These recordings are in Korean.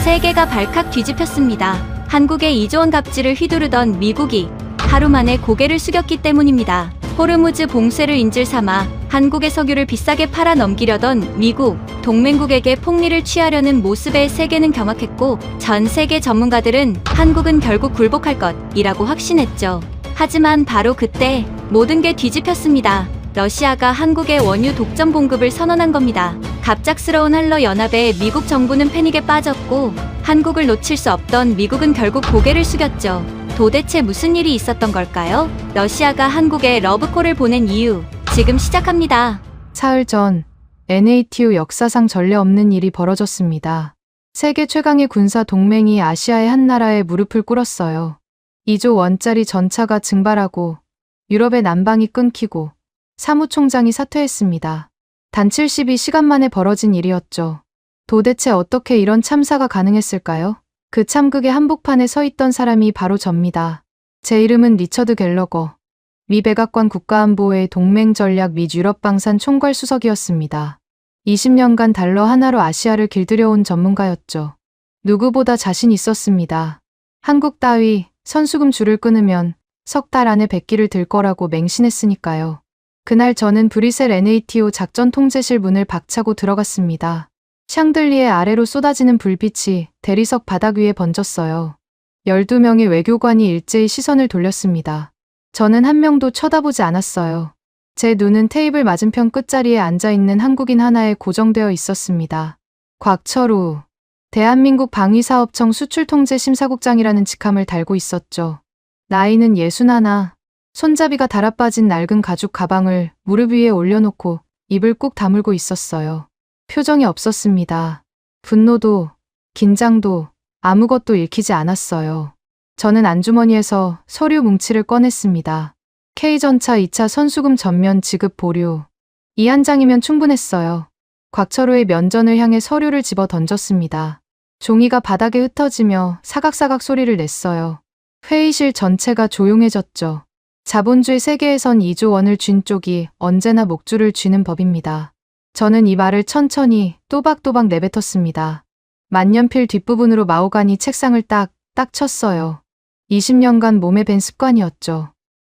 세계가 발칵 뒤집혔습니다. 한국의 2조 원 갑질을 휘두르던 미국이 하루 만에 고개를 숙였기 때문입니다. 호르무즈 봉쇄를 인질 삼아 한국의 석유를 비싸게 팔아 넘기려던 미국, 동맹국에게 폭리를 취하려는 모습에 세계는 경악했고 전 세계 전문가들은 한국은 결국 굴복할 것이라고 확신했죠. 하지만 바로 그때 모든 게 뒤집혔습니다. 러시아가 한국의 원유 독점 공급을 선언한 겁니다. 갑작스러운 한러 연합에 미국 정부는 패닉에 빠졌고 한국을 놓칠 수 없던 미국은 결국 고개를 숙였죠. 도대체 무슨 일이 있었던 걸까요? 러시아가 한국에 러브콜을 보낸 이유, 지금 시작합니다. 사흘 전 NATO 역사상 전례 없는 일이 벌어졌습니다. 세계 최강의 군사 동맹이 아시아의 한 나라에 무릎을 꿇었어요. 2조 원짜리 전차가 증발하고 유럽의 난방이 끊기고 사무총장이 사퇴했습니다. 단 72시간 만에 벌어진 일이었죠. 도대체 어떻게 이런 참사가 가능했을까요? 그 참극의 한복판에 서 있던 사람이 바로 접니다. 제 이름은 리처드 갤러거. 미 백악관 국가안보회 동맹전략 및 유럽방산 총괄수석이었습니다. 20년간 달러 하나로 아시아를 길들여온 전문가였죠. 누구보다 자신 있었습니다. 한국 따위 선수금 줄을 끊으면 석 달 안에 백기를 들 거라고 맹신했으니까요. 그날 저는 브뤼셀 NATO 작전 통제실 문을 박차고 들어갔습니다. 샹들리에 아래로 쏟아지는 불빛이 대리석 바닥 위에 번졌어요. 12명의 외교관이 일제히 시선을 돌렸습니다. 저는 한 명도 쳐다보지 않았어요. 제 눈은 테이블 맞은편 끝자리에 앉아있는 한국인 하나에 고정되어 있었습니다. 곽철우, 대한민국 방위사업청 수출통제심사국장이라는 직함을 달고 있었죠. 나이는 61, 손잡이가 달아빠진 낡은 가죽 가방을 무릎 위에 올려놓고 입을 꾹 다물고 있었어요. 표정이 없었습니다. 분노도, 긴장도, 아무것도 읽히지 않았어요. 저는 안주머니에서 서류 뭉치를 꺼냈습니다. K전차 2차 선수금 전면 지급 보류. 이 한 장이면 충분했어요. 곽철우의 면전을 향해 서류를 집어 던졌습니다. 종이가 바닥에 흩어지며 사각사각 소리를 냈어요. 회의실 전체가 조용해졌죠. 자본주의 세계에선 2조 원을 쥔 쪽이 언제나 목줄을 쥐는 법입니다. 저는 이 말을 천천히 또박또박 내뱉었습니다. 만년필 뒷부분으로 마호가니 책상을 딱 쳤어요. 20년간 몸에 밴 습관이었죠.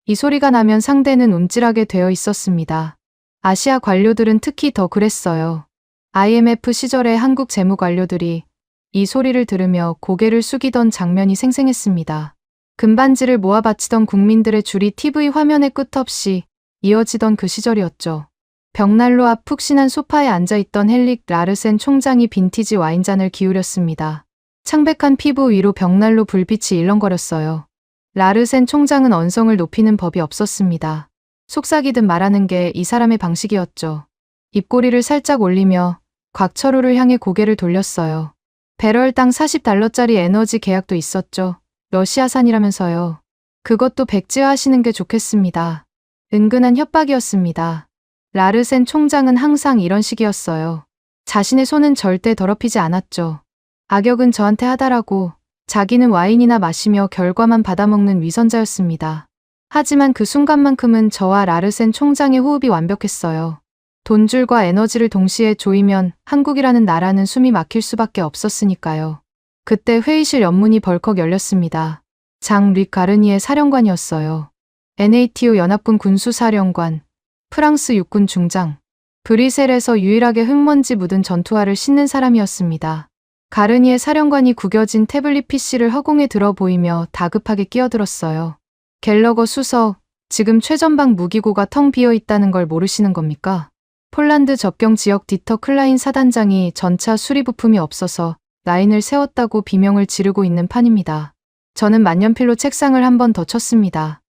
이 소리가 나면 상대는 움찔하게 되어 있었습니다. 아시아 관료들은 특히 더 그랬어요. IMF 시절의 한국 재무관료들이 이 소리를 들으며 고개를 숙이던 장면이 생생했습니다. 금반지를 모아 바치던 국민들의 줄이 TV 화면에 끝없이 이어지던 그 시절이었죠. 벽난로 앞 푹신한 소파에 앉아있던 헨릭 라르센 총장이 빈티지 와인잔을 기울였습니다. 창백한 피부 위로 벽난로 불빛이 일렁거렸어요. 라르센 총장은 언성을 높이는 법이 없었습니다. 속삭이듯 말하는 게 이 사람의 방식이었죠. 입꼬리를 살짝 올리며 곽철우를 향해 고개를 돌렸어요. 배럴당 40달러짜리 에너지 계약도 있었죠. 러시아산이라면서요. 그것도 백지화하시는 게 좋겠습니다. 은근한 협박이었습니다. 라르센 총장은 항상 이런 식이었어요. 자신의 손은 절대 더럽히지 않았죠. 악역은 저한테 하다라고 자기는 와인이나 마시며 결과만 받아먹는 위선자였습니다. 하지만 그 순간만큼은 저와 라르센 총장의 호흡이 완벽했어요. 돈줄과 에너지를 동시에 조이면 한국이라는 나라는 숨이 막힐 수밖에 없었으니까요. 그때 회의실 옆문이 벌컥 열렸습니다. 장 릭 가르니에 사령관이었어요. NATO 연합군 군수사령관, 프랑스 육군 중장, 브뤼셀에서 유일하게 흙먼지 묻은 전투화를 싣는 사람이었습니다. 가르니에 사령관이 구겨진 태블릿 PC를 허공에 들어 보이며 다급하게 끼어들었어요. 갤러거 수석, 지금 최전방 무기고가 텅 비어 있다는 걸 모르시는 겁니까? 폴란드 접경 지역 디터 클라인 사단장이 전차 수리 부품이 없어서 라인을 세웠다고 비명을 지르고 있는 판입니다. 저는 만년필로 책상을 한 번 더 쳤습니다.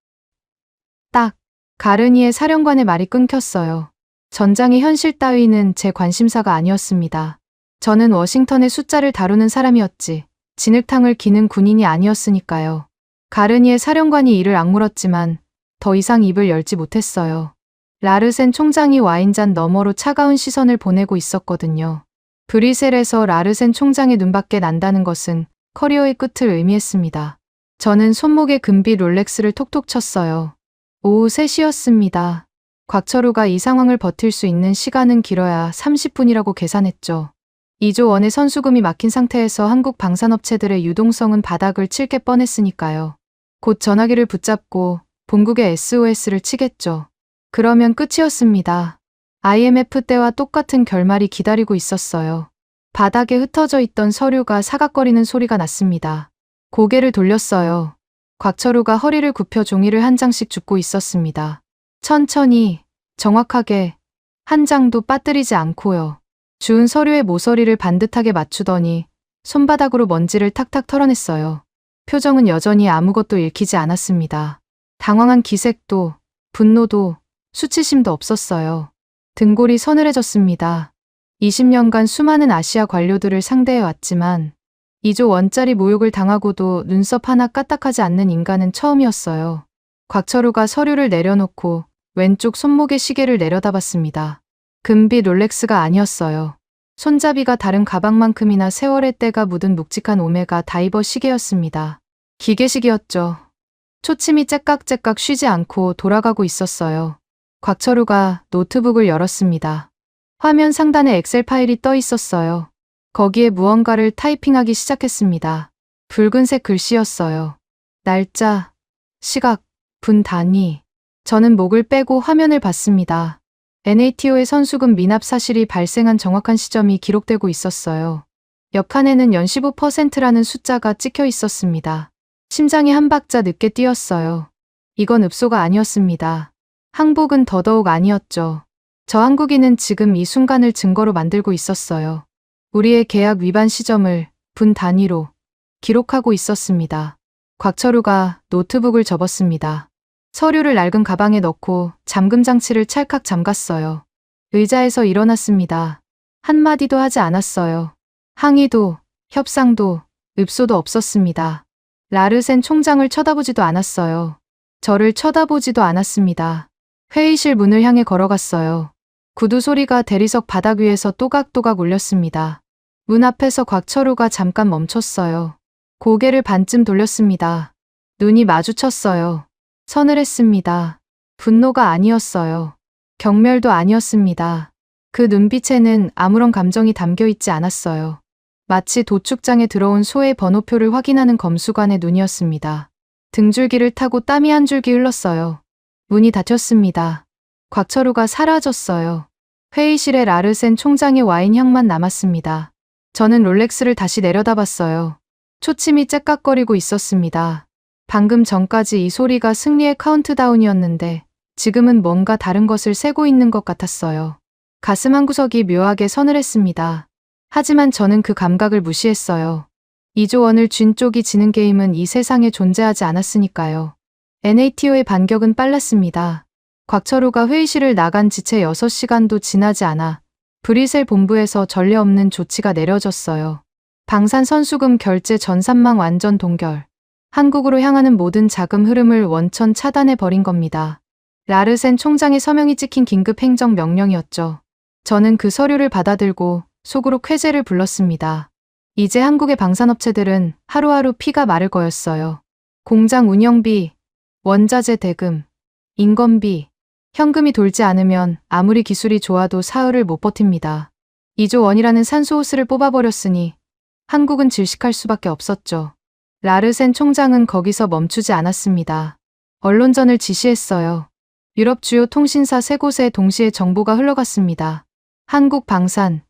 딱! 가르니에 사령관의 말이 끊겼어요. 전장의 현실 따위는 제 관심사가 아니었습니다. 저는 워싱턴의 숫자를 다루는 사람이었지 진흙탕을 기는 군인이 아니었으니까요. 가르니에 사령관이 이를 악물었지만 더 이상 입을 열지 못했어요. 라르센 총장이 와인잔 너머로 차가운 시선을 보내고 있었거든요. 브뤼셀에서 라르센 총장의 눈밖에 난다는 것은 커리어의 끝을 의미했습니다. 저는 손목에 금빛 롤렉스를 톡톡 쳤어요. 오후 3시였습니다. 곽철우가 이 상황을 버틸 수 있는 시간은 길어야 30분이라고 계산했죠. 2조 원의 선수금이 막힌 상태에서 한국 방산업체들의 유동성은 바닥을 칠 게 뻔했으니까요. 곧 전화기를 붙잡고 본국에 SOS를 치겠죠. 그러면 끝이었습니다. IMF 때와 똑같은 결말이 기다리고 있었어요. 바닥에 흩어져 있던 서류가 사각거리는 소리가 났습니다. 고개를 돌렸어요. 곽철우가 허리를 굽혀 종이를 한 장씩 줍고 있었습니다. 천천히, 정확하게, 한 장도 빠뜨리지 않고요. 주운 서류의 모서리를 반듯하게 맞추더니 손바닥으로 먼지를 탁탁 털어냈어요. 표정은 여전히 아무것도 읽히지 않았습니다. 당황한 기색도, 분노도, 수치심도 없었어요. 등골이 서늘해졌습니다. 20년간 수많은 아시아 관료들을 상대해왔지만 2조 원짜리 모욕을 당하고도 눈썹 하나 까딱하지 않는 인간은 처음이었어요. 곽철우가 서류를 내려놓고 왼쪽 손목의 시계를 내려다봤습니다. 금빛 롤렉스가 아니었어요. 손잡이가 다른 가방만큼이나 세월의 때가 묻은 묵직한 오메가 다이버 시계였습니다. 기계식이었죠. 초침이 째깍째깍 쉬지 않고 돌아가고 있었어요. 곽철우가 노트북을 열었습니다. 화면 상단에 엑셀 파일이 떠 있었어요. 거기에 무언가를 타이핑하기 시작했습니다. 붉은색 글씨였어요. 날짜, 시각, 분 단위. 저는 목을 빼고 화면을 봤습니다. NATO의 선수금 미납 사실이 발생한 정확한 시점이 기록되고 있었어요. 옆칸에는 연 15%라는 숫자가 찍혀 있었습니다. 심장이 한 박자 늦게 뛰었어요. 이건 읍소가 아니었습니다. 항복은 더더욱 아니었죠. 저 한국인은 지금 이 순간을 증거로 만들고 있었어요. 우리의 계약 위반 시점을 분 단위로 기록하고 있었습니다. 곽철우가 노트북을 접었습니다. 서류를 낡은 가방에 넣고 잠금 장치를 찰칵 잠갔어요. 의자에서 일어났습니다. 한마디도 하지 않았어요. 항의도, 협상도, 읍소도 없었습니다. 라르센 총장을 쳐다보지도 않았어요. 저를 쳐다보지도 않았습니다. 회의실 문을 향해 걸어갔어요. 구두 소리가 대리석 바닥 위에서 또각또각 울렸습니다. 문 앞에서 곽철우가 잠깐 멈췄어요. 고개를 반쯤 돌렸습니다. 눈이 마주쳤어요. 서늘했습니다. 분노가 아니었어요. 경멸도 아니었습니다. 그 눈빛에는 아무런 감정이 담겨 있지 않았어요. 마치 도축장에 들어온 소의 번호표를 확인하는 검수관의 눈이었습니다. 등줄기를 타고 땀이 한 줄기 흘렀어요. 문이 닫혔습니다. 곽철우가 사라졌어요. 회의실에 라르센 총장의 와인 향만 남았습니다. 저는 롤렉스를 다시 내려다봤어요. 초침이 째깍거리고 있었습니다. 방금 전까지 이 소리가 승리의 카운트다운이었는데 지금은 뭔가 다른 것을 세고 있는 것 같았어요. 가슴 한구석이 묘하게 서늘했습니다. 하지만 저는 그 감각을 무시했어요. 2조 원을 쥔 쪽이 지는 게임은 이 세상에 존재하지 않았으니까요. NATO의 반격은 빨랐습니다. 곽철우가 회의실을 나간 지 채 6시간도 지나지 않아 브뤼셀 본부에서 전례 없는 조치가 내려졌어요. 방산 선수금 결제 전산망 완전 동결. 한국으로 향하는 모든 자금 흐름을 원천 차단해 버린 겁니다. 라르센 총장의 서명이 찍힌 긴급 행정 명령이었죠. 저는 그 서류를 받아들고 속으로 쾌재를 불렀습니다. 이제 한국의 방산업체들은 하루하루 피가 마를 거였어요. 공장 운영비, 원자재 대금, 인건비, 현금이 돌지 않으면 아무리 기술이 좋아도 사흘을 못 버팁니다. 2조 원이라는 산소호스를 뽑아버렸으니 한국은 질식할 수밖에 없었죠. 라르센 총장은 거기서 멈추지 않았습니다. 언론전을 지시했어요. 유럽 주요 통신사 3곳에 동시에 정보가 흘러갔습니다. 한국 방산,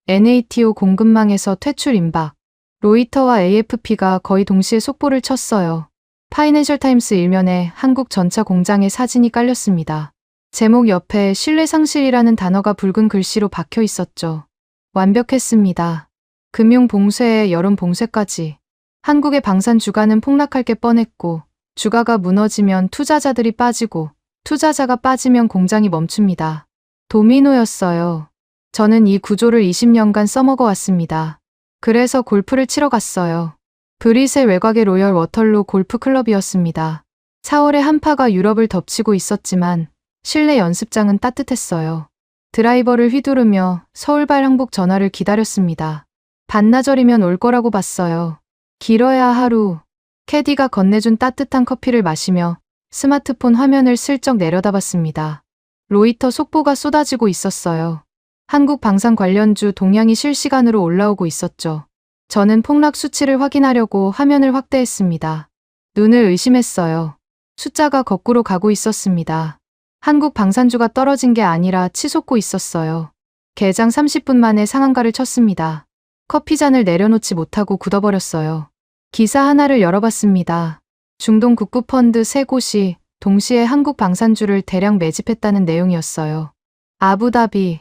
NATO 공급망에서 퇴출 임박. 로이터와 AFP가 거의 동시에 속보를 쳤어요. 파이낸셜 타임스 일면에 한국 전차 공장의 사진이 깔렸습니다. 제목 옆에 신뢰 상실이라는 단어가 붉은 글씨로 박혀 있었죠. 완벽했습니다. 금융 봉쇄에 여론 봉쇄까지. 한국의 방산 주가는 폭락할 게 뻔했고 주가가 무너지면 투자자들이 빠지고 투자자가 빠지면 공장이 멈춥니다. 도미노였어요. 저는 이 구조를 20년간 써먹어 왔습니다. 그래서 골프를 치러 갔어요. 브뤼셀 외곽의 로열 워털로 골프 클럽이었습니다. 4월에 한파가 유럽을 덮치고 있었지만 실내 연습장은 따뜻했어요. 드라이버를 휘두르며 서울발 항복 전화를 기다렸습니다. 반나절이면 올 거라고 봤어요. 길어야 하루. 캐디가 건네준 따뜻한 커피를 마시며 스마트폰 화면을 슬쩍 내려다봤습니다. 로이터 속보가 쏟아지고 있었어요. 한국 방산 관련주 동향이 실시간으로 올라오고 있었죠. 저는 폭락 수치를 확인하려고 화면을 확대했습니다. 눈을 의심했어요. 숫자가 거꾸로 가고 있었습니다. 한국 방산주가 떨어진 게 아니라 치솟고 있었어요. 개장 30분 만에 상한가를 쳤습니다. 커피잔을 내려놓지 못하고 굳어버렸어요. 기사 하나를 열어봤습니다. 중동 국부펀드 3곳이 동시에 한국 방산주를 대량 매집했다는 내용이었어요. 아부다비,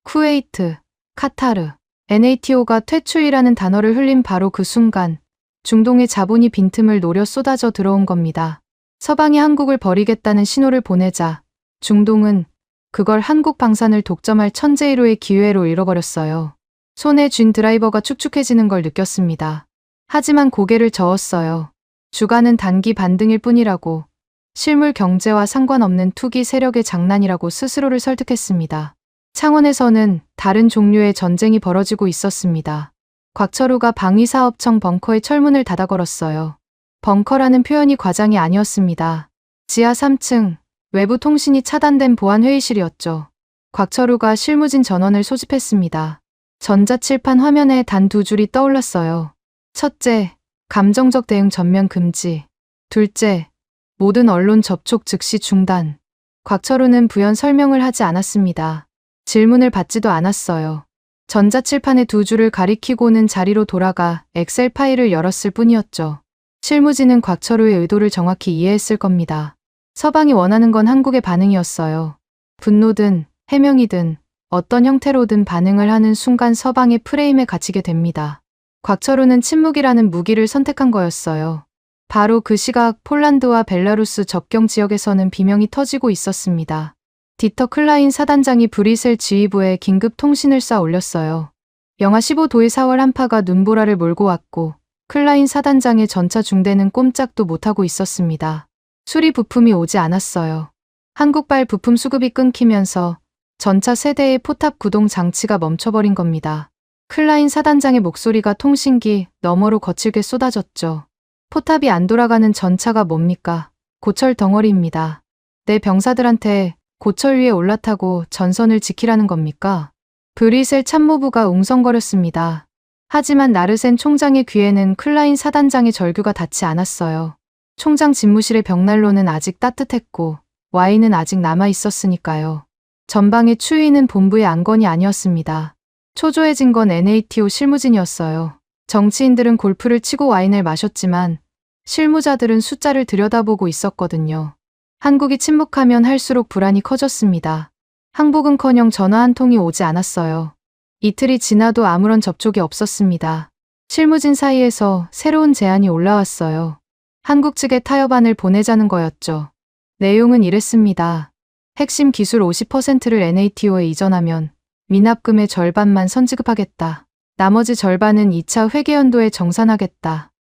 쿠웨이트, 카타르, NATO가 퇴출이라는 단어를 흘린 바로 그 순간 중동의 자본이 빈틈을 노려 쏟아져 들어온 겁니다. 서방이 한국을 버리겠다는 신호를 보내자 중동은 그걸 한국 방산을 독점할 천재 1호의 기회로 잃어버렸어요. 손에 쥔 드라이버가 축축해지는 걸 느꼈습니다. 하지만 고개를 저었어요. 주가는 단기 반등일 뿐이라고, 실물 경제와 상관없는 투기 세력의 장난이라고 스스로를 설득했습니다. 창원에서는 다른 종류의 전쟁이 벌어지고 있었습니다. 곽철우가 방위사업청 벙커에 철문을 닫아 걸었어요. 벙커라는 표현이 과장이 아니었습니다. 지하 3층, 외부 통신이 차단된 보안 회의실이었죠. 곽철우가 실무진 전원을 소집했습니다. 전자칠판 화면에 단 2줄이 떠올랐어요. 첫째, 감정적 대응 전면 금지. 둘째, 모든 언론 접촉 즉시 중단. 곽철우는 부연 설명을 하지 않았습니다. 질문을 받지도 않았어요. 전자칠판의 2줄을 가리키고는 자리로 돌아가 엑셀 파일을 열었을 뿐이었죠. 실무진은 곽철우의 의도를 정확히 이해했을 겁니다. 서방이 원하는 건 한국의 반응이었어요. 분노든 해명이든 어떤 형태로든 반응을 하는 순간 서방의 프레임에 갇히게 됩니다. 곽철우는 침묵이라는 무기를 선택한 거였어요. 바로 그 시각 폴란드와 벨라루스 접경 지역에서는 비명이 터지고 있었습니다. 디터 클라인 사단장이 브뤼셀 지휘부에 긴급 통신을 쏴 올렸어요. 영하 15도의 4월 한파가 눈보라를 몰고 왔고 클라인 사단장의 전차 중대는 꼼짝도 못하고 있었습니다. 수리 부품이 오지 않았어요. 한국발 부품 수급이 끊기면서 전차 세대의 포탑 구동 장치가 멈춰버린 겁니다. 클라인 사단장의 목소리가 통신기 너머로 거칠게 쏟아졌죠. 포탑이 안 돌아가는 전차가 뭡니까? 고철 덩어리입니다. 내 병사들한테 고철 위에 올라타고 전선을 지키라는 겁니까? 브뤼셀 참모부가 웅성거렸습니다. 하지만 나르센 총장의 귀에는 클라인 사단장의 절규가 닿지 않았어요. 총장 집무실의 벽난로는 아직 따뜻했고 와인은 아직 남아 있었으니까요. 전방의 추위는 본부의 안건이 아니었습니다. 초조해진 건 NATO 실무진이었어요. 정치인들은 골프를 치고 와인을 마셨지만 실무자들은 숫자를 들여다보고 있었거든요. 한국이 침묵하면 할수록 불안이 커졌습니다. 항복은커녕 전화 한 통이 오지 않았어요. 이틀이 지나도 아무런 접촉이 없었습니다. 실무진 사이에서 새로운 제안이 올라왔어요. 한국 측에 타협안을 보내자는 거였죠. 내용은 이랬습니다. 핵심 기술 50%를 NATO에 이전하면 미납금의 절반만 선지급하겠다. 나머지 절반은 2차 회계연도에 정산하겠다.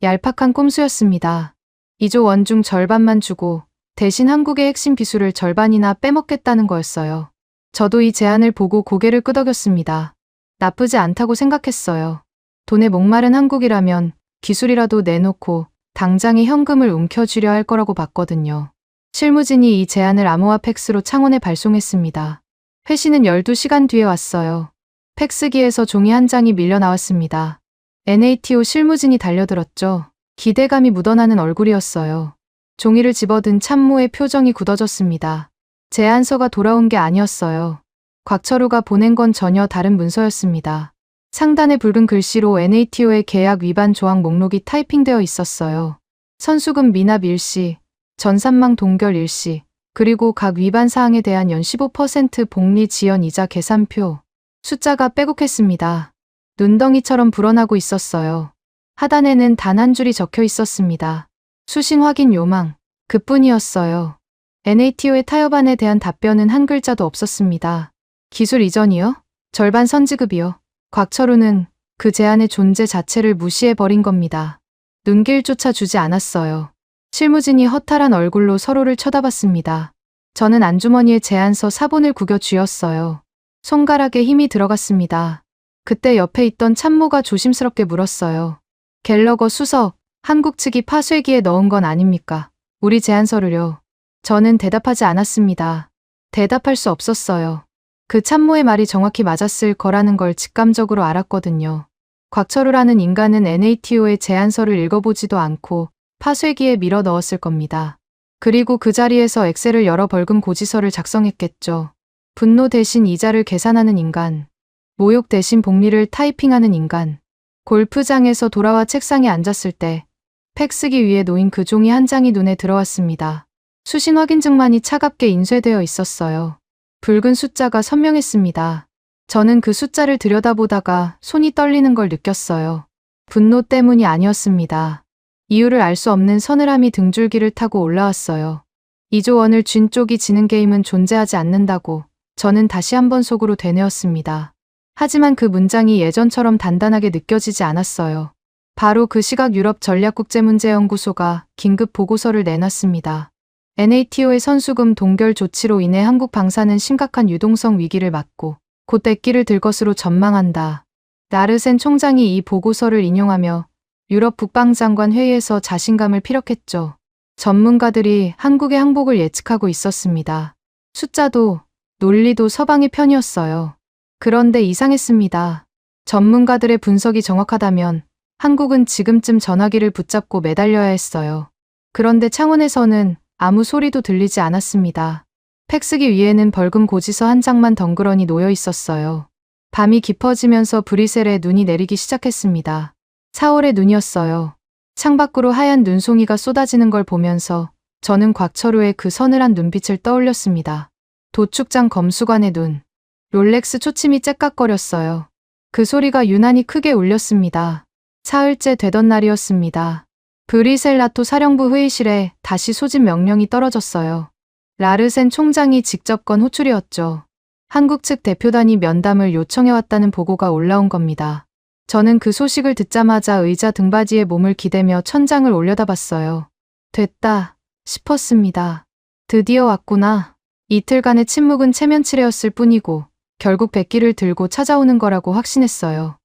얄팍한 꼼수였습니다. 2조 원 중 절반만 주고 대신 한국의 핵심 기술을 절반이나 빼먹겠다는 거였어요. 저도 이 제안을 보고 고개를 끄덕였습니다. 나쁘지 않다고 생각했어요. 돈에 목마른 한국이라면 기술이라도 내놓고 당장의 현금을 움켜쥐려 할 거라고 봤거든요. 실무진이 이 제안을 암호화 팩스로 창원에 발송했습니다. 회신은 12시간 뒤에 왔어요. 팩스기에서 종이 한 장이 밀려 나왔습니다. NATO 실무진이 달려들었죠. 기대감이 묻어나는 얼굴이었어요. 종이를 집어든 참모의 표정이 굳어졌습니다. 제안서가 돌아온 게 아니었어요. 곽철우가 보낸 건 전혀 다른 문서였습니다. 상단에 붉은 글씨로 NATO의 계약 위반 조항 목록이 타이핑되어 있었어요. 선수금 미납 일시, 전산망 동결 일시, 그리고 각 위반 사항에 대한 연 15% 복리 지연 이자 계산표. 숫자가 빼곡했습니다. 눈덩이처럼 불어나고 있었어요. 하단에는 단 한 줄이 적혀 있었습니다. 수신 확인 요망. 그뿐이었어요. NATO의 타협안에 대한 답변은 한 글자도 없었습니다. 기술 이전이요? 절반 선지급이요? 곽철우는 그 제안의 존재 자체를 무시해버린 겁니다. 눈길조차 주지 않았어요. 실무진이 허탈한 얼굴로 서로를 쳐다봤습니다. 저는 안주머니에 제안서 사본을 구겨 쥐었어요. 손가락에 힘이 들어갔습니다. 그때 옆에 있던 참모가 조심스럽게 물었어요. 갤러거 수석, 한국 측이 파쇄기에 넣은 건 아닙니까? 우리 제안서를요. 저는 대답하지 않았습니다. 대답할 수 없었어요. 그 참모의 말이 정확히 맞았을 거라는 걸 직감적으로 알았거든요. 곽철우라는 인간은 NATO의 제안서를 읽어보지도 않고 파쇄기에 밀어 넣었을 겁니다. 그리고 그 자리에서 엑셀을 열어 벌금 고지서를 작성했겠죠. 분노 대신 이자를 계산하는 인간. 모욕 대신 복리를 타이핑하는 인간. 골프장에서 돌아와 책상에 앉았을 때 팩스기 위에 놓인 그 종이 한 장이 눈에 들어왔습니다. 수신 확인증만이 차갑게 인쇄되어 있었어요. 붉은 숫자가 선명했습니다. 저는 그 숫자를 들여다보다가 손이 떨리는 걸 느꼈어요. 분노 때문이 아니었습니다. 이유를 알 수 없는 서늘함이 등줄기를 타고 올라왔어요. 2조 원을 쥔 쪽이 지는 게임은 존재하지 않는다고 저는 다시 한번 속으로 되뇌었습니다. 하지만 그 문장이 예전처럼 단단하게 느껴지지 않았어요. 바로 그 시각 유럽 전략국제문제연구소가 긴급 보고서를 내놨습니다. NATO의 선수금 동결 조치로 인해 한국 방사는 심각한 유동성 위기를 맞고 곧 백기를 들 것으로 전망한다. 라르센 총장이 이 보고서를 인용하며 유럽 국방장관 회의에서 자신감을 피력했죠. 전문가들이 한국의 항복을 예측하고 있었습니다. 숫자도 논리도 서방의 편이었어요. 그런데 이상했습니다. 전문가들의 분석이 정확하다면 한국은 지금쯤 전화기를 붙잡고 매달려야 했어요. 그런데 창원에서는 아무 소리도 들리지 않았습니다. 팩스기 위에는 벌금 고지서 한 장만 덩그러니 놓여 있었어요. 밤이 깊어지면서 브뤼셀에 눈이 내리기 시작했습니다. 4월의 눈이었어요. 창밖으로 하얀 눈송이가 쏟아지는 걸 보면서 저는 곽철우의 그 서늘한 눈빛을 떠올렸습니다. 도축장 검수관의 눈. 롤렉스 초침이 째깍거렸어요. 그 소리가 유난히 크게 울렸습니다. 사흘째 되던 날이었습니다. 브뤼셀 나토 사령부 회의실에 다시 소집 명령이 떨어졌어요. 라르센 총장이 직접 건 호출이었죠. 한국 측 대표단이 면담을 요청해왔다는 보고가 올라온 겁니다. 저는 그 소식을 듣자마자 의자 등받이에 몸을 기대며 천장을 올려다봤어요. 됐다 싶었습니다. 드디어 왔구나. 이틀간의 침묵은 체면치레였을 뿐이고 결국 백기를 들고 찾아오는 거라고 확신했어요.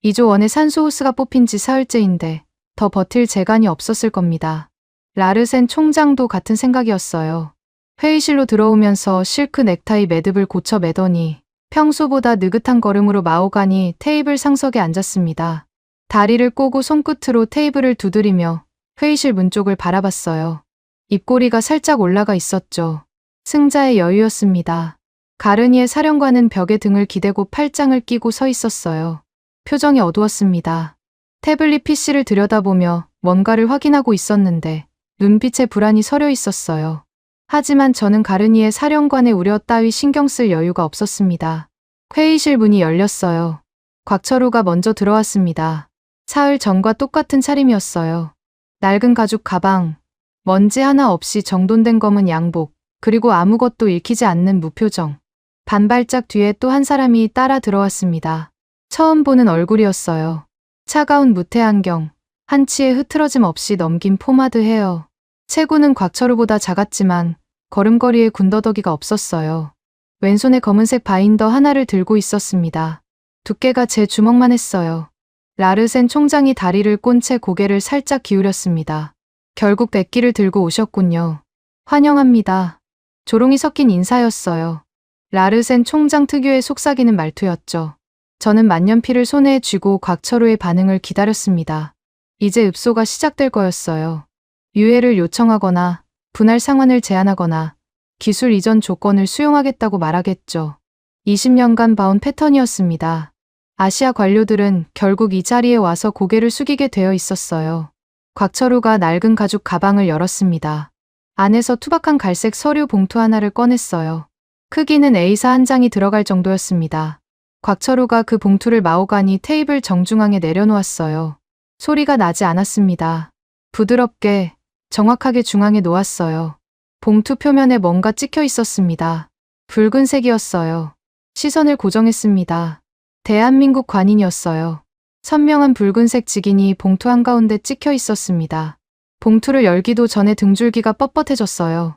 2조 원의 산소호스가 뽑힌 지 사흘째인데 더 버틸 재간이 없었을 겁니다. 라르센 총장도 같은 생각이었어요. 회의실로 들어오면서 실크 넥타이 매듭을 고쳐 매더니 평소보다 느긋한 걸음으로 마오가니 테이블 상석에 앉았습니다. 다리를 꼬고 손끝으로 테이블을 두드리며 회의실 문 쪽을 바라봤어요. 입꼬리가 살짝 올라가 있었죠. 승자의 여유였습니다. 가르니의 사령관은 벽에 등을 기대고 팔짱을 끼고 서 있었어요. 표정이 어두웠습니다. 태블릿 PC를 들여다보며 뭔가를 확인하고 있었는데 눈빛에 불안이 서려 있었어요. 하지만 저는 가르니의 사령관의 우려 따위 신경 쓸 여유가 없었습니다. 회의실 문이 열렸어요. 곽철우가 먼저 들어왔습니다. 사흘 전과 똑같은 차림이었어요. 낡은 가죽 가방, 먼지 하나 없이 정돈된 검은 양복, 그리고 아무것도 읽히지 않는 무표정. 반발짝 뒤에 또 한 사람이 따라 들어왔습니다. 처음 보는 얼굴이었어요. 차가운 무태 안경, 한치의 흐트러짐 없이 넘긴 포마드 헤어. 체구는 곽철우보다 작았지만 걸음걸이에 군더더기가 없었어요. 왼손에 검은색 바인더 하나를 들고 있었습니다. 두께가 제 주먹만 했어요. 라르센 총장이 다리를 꼰 채 고개를 살짝 기울였습니다. 결국 백기를 들고 오셨군요. 환영합니다. 조롱이 섞인 인사였어요. 라르센 총장 특유의 속삭이는 말투였죠. 저는 만년필을 손에 쥐고 곽철우의 반응을 기다렸습니다. 이제 읍소가 시작될 거였어요. 유해를 요청하거나 분할 상환을 제안하거나 기술 이전 조건을 수용하겠다고 말하겠죠. 20년간 봐온 패턴이었습니다. 아시아 관료들은 결국 이 자리에 와서 고개를 숙이게 되어 있었어요. 곽철우가 낡은 가죽 가방을 열었습니다. 안에서 투박한 갈색 서류 봉투 하나를 꺼냈어요. 크기는 A사 한 장이 들어갈 정도였습니다. 곽철우가 그 봉투를 마오가니 테이블 정중앙에 내려놓았어요. 소리가 나지 않았습니다. 부드럽게, 정확하게 중앙에 놓았어요. 봉투 표면에 뭔가 찍혀 있었습니다. 붉은색이었어요. 시선을 고정했습니다. 대한민국 관인이었어요. 선명한 붉은색 직인이 봉투 한가운데 찍혀 있었습니다. 봉투를 열기도 전에 등줄기가 뻣뻣해졌어요.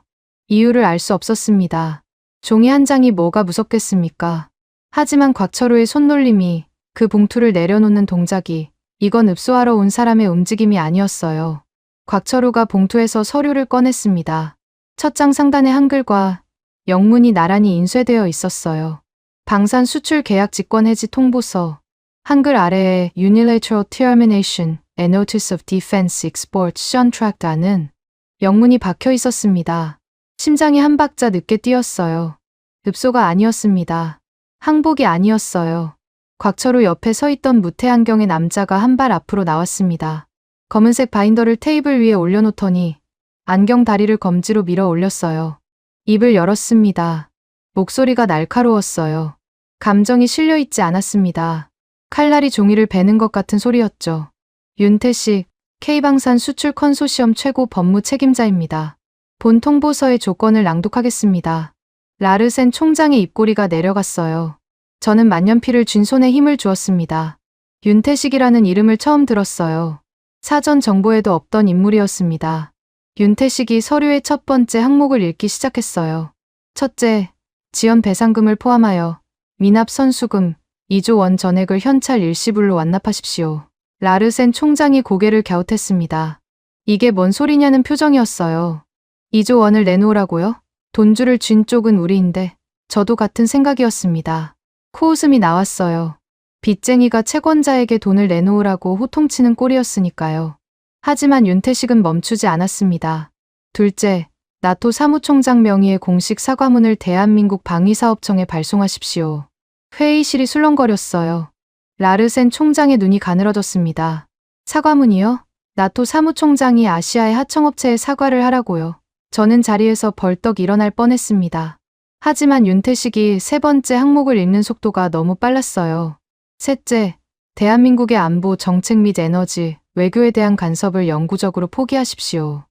이유를 알 수 없었습니다. 종이 한 장이 뭐가 무섭겠습니까? 하지만 곽철우의 손놀림이, 그 봉투를 내려놓는 동작이, 이건 읍소하러 온 사람의 움직임이 아니었어요. 곽철우가 봉투에서 서류를 꺼냈습니다. 첫 장 상단의 한글과 영문이 나란히 인쇄되어 있었어요. 방산 수출 계약 직권 해지 통보서, 한글 아래에 Unilateral Termination and Notice of Defense Exports Contract라는 영문이 박혀 있었습니다. 심장이 한 박자 늦게 뛰었어요. 읍소가 아니었습니다. 항복이 아니었어요. 곽철우 옆에 서 있던 무태 안경의 남자가 한 발 앞으로 나왔습니다. 검은색 바인더를 테이블 위에 올려놓더니 안경 다리를 검지로 밀어 올렸어요. 입을 열었습니다. 목소리가 날카로웠어요. 감정이 실려 있지 않았습니다. 칼날이 종이를 베는 것 같은 소리였죠. 윤태식, K방산 수출 컨소시엄 최고 법무 책임자입니다. 본 통보서의 조건을 낭독하겠습니다. 라르센 총장의 입꼬리가 내려갔어요. 저는 만년필을 쥔 손에 힘을 주었습니다. 윤태식이라는 이름을 처음 들었어요. 사전 정보에도 없던 인물이었습니다. 윤태식이 서류의 첫 번째 항목을 읽기 시작했어요. 첫째, 지연 배상금을 포함하여 미납 선수금 2조 원 전액을 현찰 일시불로 완납하십시오. 라르센 총장이 고개를 갸웃했습니다. 이게 뭔 소리냐는 표정이었어요. 2조 원을 내놓으라고요? 돈줄을 쥔 쪽은 우리인데 저도 같은 생각이었습니다. 코웃음이 나왔어요. 빚쟁이가 채권자에게 돈을 내놓으라고 호통치는 꼴이었으니까요. 하지만 윤태식은 멈추지 않았습니다. 둘째, 나토 사무총장 명의의 공식 사과문을 대한민국 방위사업청에 발송하십시오. 회의실이 술렁거렸어요. 라르센 총장의 눈이 가늘어졌습니다. 사과문이요? 나토 사무총장이 아시아의 하청업체에 사과를 하라고요. 저는 자리에서 벌떡 일어날 뻔했습니다. 하지만 윤태식이 세 번째 항목을 읽는 속도가 너무 빨랐어요. 셋째, 대한민국의 안보, 정책 및 에너지, 외교에 대한 간섭을 영구적으로 포기하십시오.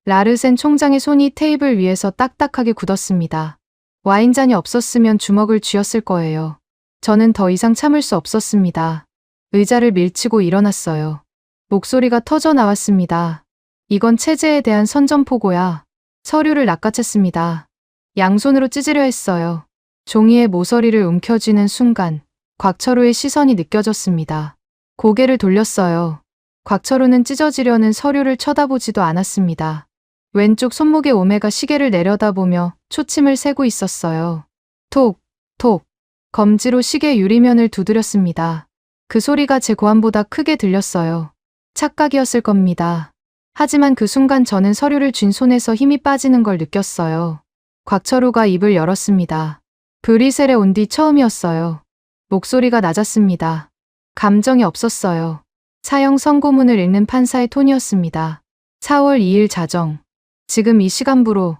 라르센 총장의 손이 테이블 위에서 딱딱하게 굳었습니다. 와인잔이 없었으면 주먹을 쥐었을 거예요. 저는 더 이상 참을 수 없었습니다. 의자를 밀치고 일어났어요. 목소리가 터져 나왔습니다. 이건 체제에 대한 선전포고야. 서류를 낚아챘습니다. 양손으로 찢으려 했어요. 종이에 모서리를 움켜쥐는 순간 곽철우의 시선이 느껴졌습니다. 고개를 돌렸어요. 곽철우는 찢어지려는 서류를 쳐다보지도 않았습니다. 왼쪽 손목에 오메가 시계를 내려다보며 초침을 세고 있었어요. 톡, 톡. 검지로 시계 유리면을 두드렸습니다. 그 소리가 제 고함보다 크게 들렸어요. 착각이었을 겁니다. 하지만 그 순간 저는 서류를 쥔 손에서 힘이 빠지는 걸 느꼈어요. 곽철우가 입을 열었습니다. 브뤼셀에 온 뒤 처음이었어요. 목소리가 낮았습니다. 감정이 없었어요. 사형 선고문을 읽는 판사의 톤이었습니다. 4월 2일 자정. 지금 이 시간부로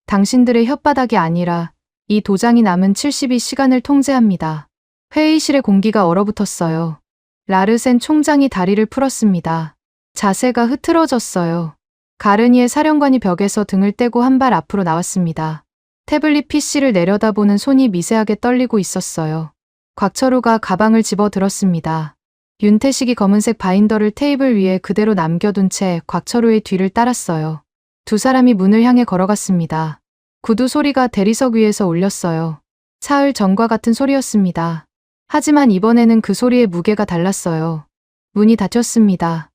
당신들의 혓바닥이 아니라 이 도장이 남은 72시간을 통제합니다. 회의실의 공기가 얼어붙었어요. 라르센 총장이 다리를 풀었습니다. 자세가 흐트러졌어요. 가르니에 사령관이 벽에서 등을 떼고 한 발 앞으로 나왔습니다. 태블릿 PC를 내려다보는 손이 미세하게 떨리고 있었어요. 곽철우가 가방을 집어 들었습니다. 윤태식이 검은색 바인더를 테이블 위에 그대로 남겨둔 채 곽철우의 뒤를 따랐어요. 두 사람이 문을 향해 걸어갔습니다. 구두 소리가 대리석 위에서 울렸어요. 사흘 전과 같은 소리였습니다. 하지만 이번에는 그 소리의 무게가 달랐어요. 문이 닫혔습니다.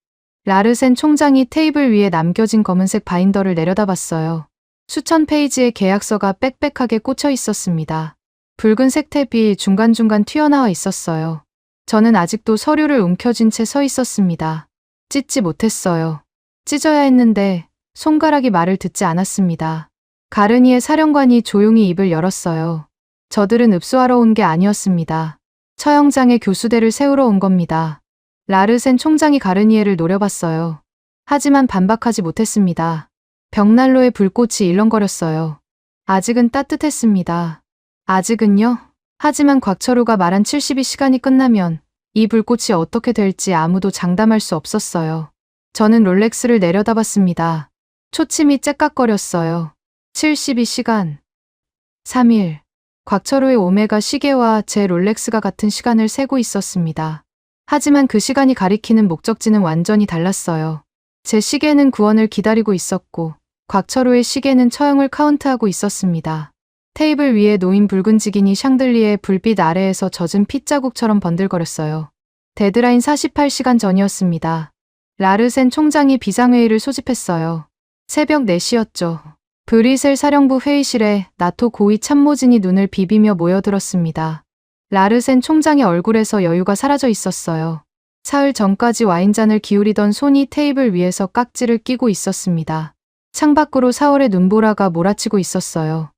라르센 총장이 테이블 위에 남겨진 검은색 바인더를 내려다봤어요. 수천 페이지의 계약서가 빽빽하게 꽂혀 있었습니다. 붉은색 탭이 중간중간 튀어나와 있었어요. 저는 아직도 서류를 움켜쥔 채 서 있었습니다. 찢지 못했어요. 찢어야 했는데 손가락이 말을 듣지 않았습니다. 가르니의 사령관이 조용히 입을 열었어요. 저들은 읍소하러 온 게 아니었습니다. 처형장에 교수대를 세우러 온 겁니다. 라르센 총장이 가르니에를 노려봤어요. 하지만 반박하지 못했습니다. 벽난로에 불꽃이 일렁거렸어요. 아직은 따뜻했습니다. 아직은요? 하지만 곽철우가 말한 72시간이 끝나면 이 불꽃이 어떻게 될지 아무도 장담할 수 없었어요. 저는 롤렉스를 내려다봤습니다. 초침이 째깍거렸어요. 72시간. 3일. 곽철우의 오메가 시계와 제 롤렉스가 같은 시간을 세고 있었습니다. 하지만 그 시간이 가리키는 목적지는 완전히 달랐어요. 제 시계는 구원을 기다리고 있었고 곽철우의 시계는 처형을 카운트하고 있었습니다. 테이블 위에 놓인 붉은 지긴이 샹들리에 불빛 아래에서 젖은 핏자국처럼 번들거렸어요. 데드라인 48시간 전이었습니다. 라르센 총장이 비상회의를 소집했어요. 새벽 4시였죠. 브뤼셀 사령부 회의실에 나토 고위 참모진이 눈을 비비며 모여들었습니다. 라르센 총장의 얼굴에서 여유가 사라져 있었어요. 사흘 전까지 와인잔을 기울이던 손이 테이블 위에서 깍지를 끼고 있었습니다. 창밖으로 4월의 눈보라가 몰아치고 있었어요.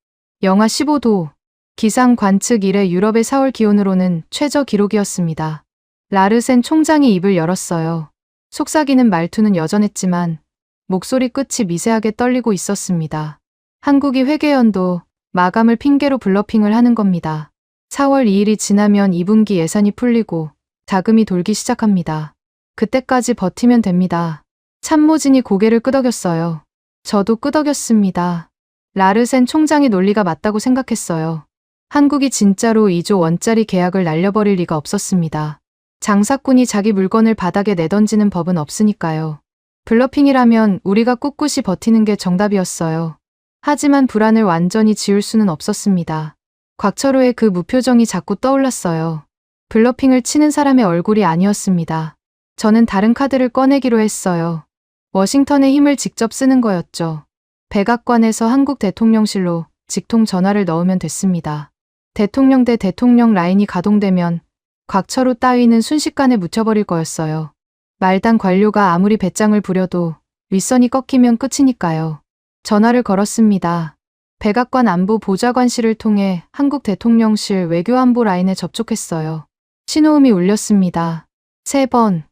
영하 15도. 기상 관측 이래 유럽의 4월 기온으로는 최저 기록이었습니다. 라르센 총장이 입을 열었어요. 속삭이는 말투는 여전했지만 목소리 끝이 미세하게 떨리고 있었습니다. 한국이 회계연도 마감을 핑계로 블러핑을 하는 겁니다. 4월 2일이 지나면 2분기 예산이 풀리고 자금이 돌기 시작합니다. 그때까지 버티면 됩니다. 참모진이 고개를 끄덕였어요. 저도 끄덕였습니다. 라르센 총장의 논리가 맞다고 생각했어요. 한국이 진짜로 2조 원짜리 계약을 날려버릴 리가 없었습니다. 장사꾼이 자기 물건을 바닥에 내던지는 법은 없으니까요. 블러핑이라면 우리가 꿋꿋이 버티는 게 정답이었어요. 하지만 불안을 완전히 지울 수는 없었습니다. 곽철호의 그 무표정이 자꾸 떠올랐어요. 블러핑을 치는 사람의 얼굴이 아니었습니다. 저는 다른 카드를 꺼내기로 했어요. 워싱턴의 힘을 직접 쓰는 거였죠. 백악관에서 한국 대통령실로 직통 전화를 넣으면 됐습니다. 대통령 대 대통령 라인이 가동되면 곽철호 따위는 순식간에 묻혀버릴 거였어요. 말단 관료가 아무리 배짱을 부려도 윗선이 꺾이면 끝이니까요. 전화를 걸었습니다. 백악관 안보 보좌관실을 통해 한국 대통령실 외교안보 라인에 접촉했어요. 신호음이 울렸습니다. 3번,